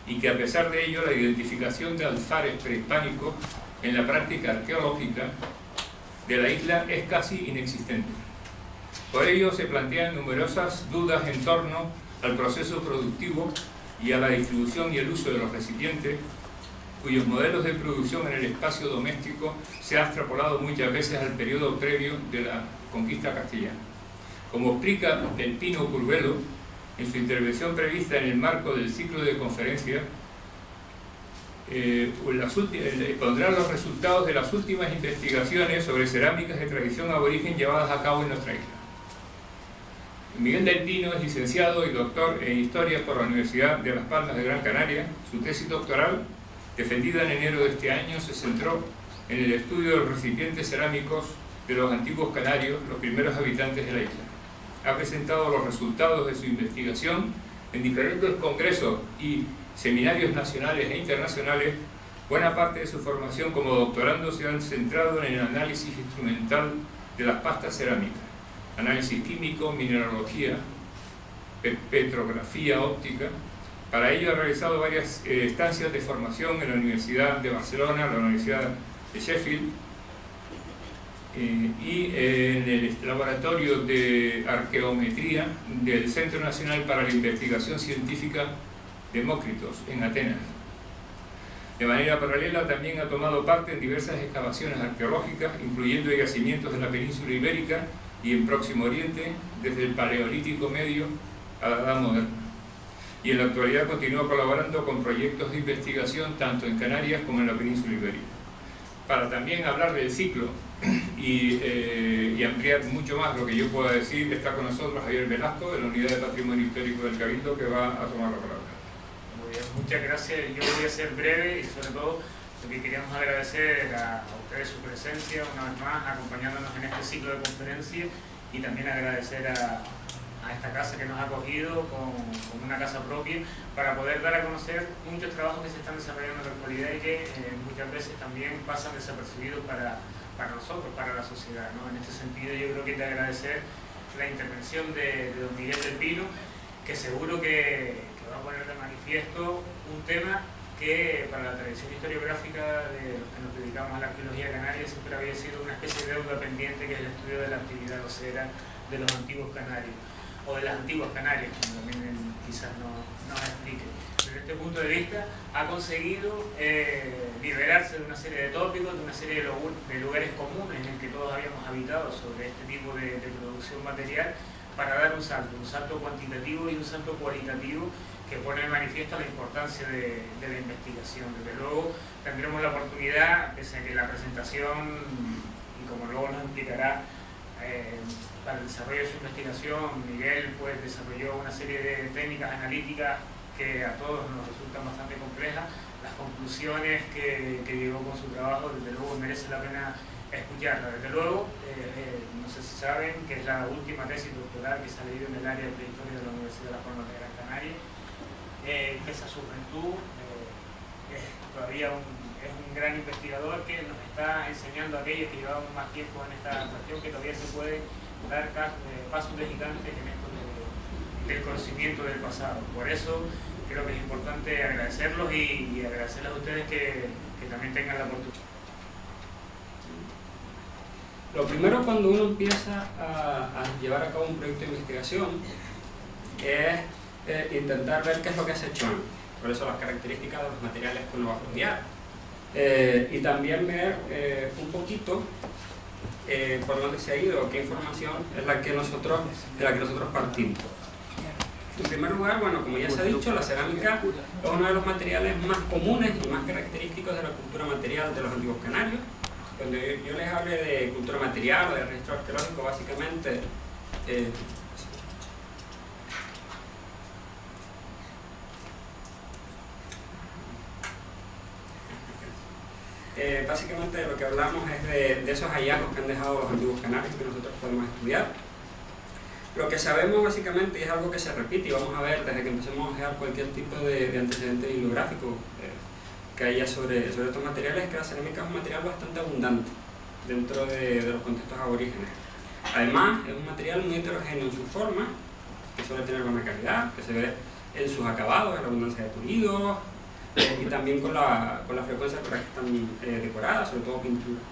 y que a pesar de ello la identificación de alfares prehispánicos en la práctica arqueológica de la isla es casi inexistente. Por ello se plantean numerosas dudas en torno al proceso productivo y a la distribución y el uso de los recipientes, cuyos modelos de producción en el espacio doméstico se ha extrapolado muchas veces al periodo previo de la conquista castellana. Como explica Del Pino Curvelo, en su intervención prevista en el marco del ciclo de conferencias, pondrá los resultados de las últimas investigaciones sobre cerámicas de tradición aborigen llevadas a cabo en nuestra isla. Miguel del Pino es licenciado y doctor en Historia por la Universidad de Las Palmas de Gran Canaria. Su tesis doctoral, defendida en enero de este año, se centró en el estudio de los recipientes cerámicos de los antiguos canarios, los primeros habitantes de la isla. Ha presentado los resultados de su investigación en diferentes congresos y seminarios nacionales e internacionales. Buena parte de su formación como doctorando se han centrado en el análisis instrumental de las pastas cerámicas, análisis químico, mineralogía, petrografía óptica. Para ello ha realizado varias estancias de formación en la Universidad de Barcelona, la Universidad de Sheffield, y en el Laboratorio de Arqueometría del Centro Nacional para la Investigación Científica Demócritos, en Atenas. De manera paralela también ha tomado parte en diversas excavaciones arqueológicas, incluyendo yacimientos de la península ibérica y en Próximo Oriente, desde el Paleolítico Medio a la edad moderna. Y en la actualidad continúa colaborando con proyectos de investigación tanto en Canarias como en la península ibérica. Para también hablar del ciclo y ampliar mucho más lo que yo pueda decir, está con nosotros Javier Velasco, de la Unidad de Patrimonio Histórico del Cabildo, que va a tomar la palabra. Muy bien, muchas gracias. Yo voy a ser breve y sobre todo lo que queríamos agradecer a ustedes su presencia una vez más, acompañándonos en este ciclo de conferencias, y también agradecer a esta casa que nos ha acogido con una casa propia para poder dar a conocer muchos trabajos que se están desarrollando en la actualidad y que muchas veces también pasan desapercibidos para nosotros, para la sociedad, ¿no? En este sentido yo creo que hay que agradecer la intervención de don Miguel del Pino, que seguro que va a poner de manifiesto un tema que para la tradición historiográfica de los que nos dedicamos a la arqueología canaria siempre había sido una especie de deuda pendiente, que es el estudio de la actividad osera de los antiguos canarios, o de las antiguas Canarias, como también él quizás nos explique. Desde este punto de vista ha conseguido liberarse de una serie de tópicos, de una serie de lugares comunes en el que todos habíamos habitado sobre este tipo de producción material, para dar un salto cuantitativo y un salto cualitativo que pone de manifiesto la importancia de la investigación. Desde luego tendremos la oportunidad, pese a que la presentación, y como luego nos explicará, para el desarrollo de su investigación, Miguel pues desarrolló una serie de técnicas analíticas que a todos nos resultan bastante complejas. Las conclusiones que llegó con su trabajo, desde luego merece la pena escucharlas. Desde luego, no sé si saben que es la última tesis doctoral que se ha leído en el área de prehistoria de la Universidad de la Forma de Gran Canaria. Pese a su juventud, es todavía es un gran investigador que nos está enseñando a aquellos que llevamos más tiempo en esta cuestión que todavía se puede dar pasos de gigantes en esto del conocimiento del pasado. Por eso creo que es importante agradecerlos y agradecerles a ustedes que también tengan la oportunidad. Lo primero, cuando uno empieza a llevar a cabo un proyecto de investigación, es intentar ver qué es lo que se ha hecho antes. Por eso las características de los materiales que uno va a estudiar. Y también ver un poquito por dónde se ha ido, qué información es la que nosotros partimos. En primer lugar, bueno, como ya se ha dicho, la cerámica es uno de los materiales más comunes y más característicos de la cultura material de los antiguos canarios. Cuando yo les hable de cultura material o de registro arqueológico, básicamente básicamente de lo que hablamos es de esos hallazgos que han dejado los antiguos canarios que nosotros podemos estudiar. Lo que sabemos básicamente, y es algo que se repite y vamos a ver desde que empecemos a ojear cualquier tipo de antecedente bibliográfico que haya sobre estos materiales, es que la cerámica es un material bastante abundante dentro de los contextos aborígenes. Además, es un material muy heterogéneo en su forma, que suele tener buena calidad, que se ve en sus acabados, en la abundancia de pulidos, y también con la frecuencia con la que están decoradas, sobre todo pinturas.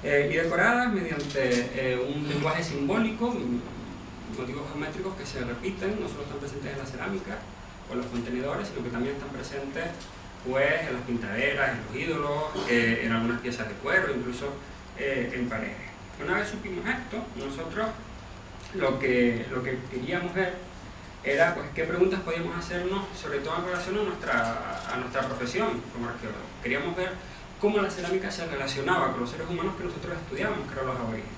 Y decoradas mediante un lenguaje simbólico, motivos geométricos que se repiten, no solo están presentes en la cerámica o en los contenedores, sino que también están presentes pues, en las pintaderas, en los ídolos, en algunas piezas de cuero, incluso en paredes. Una vez supimos esto, nosotros lo que queríamos ver era pues, qué preguntas podíamos hacernos, sobre todo en relación a nuestra profesión como arqueólogos. Queríamos ver cómo la cerámica se relacionaba con los seres humanos que nosotros estudiamos, que eran los aborígenes.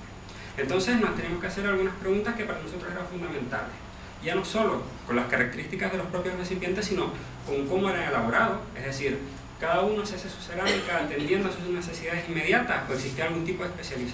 Entonces nos teníamos que hacer algunas preguntas que para nosotros eran fundamentales. Ya no solo con las características de los propios recipientes, sino con cómo eran elaborados, es decir, cada uno se hace su cerámica atendiendo a sus necesidades inmediatas o existía algún tipo de especialización.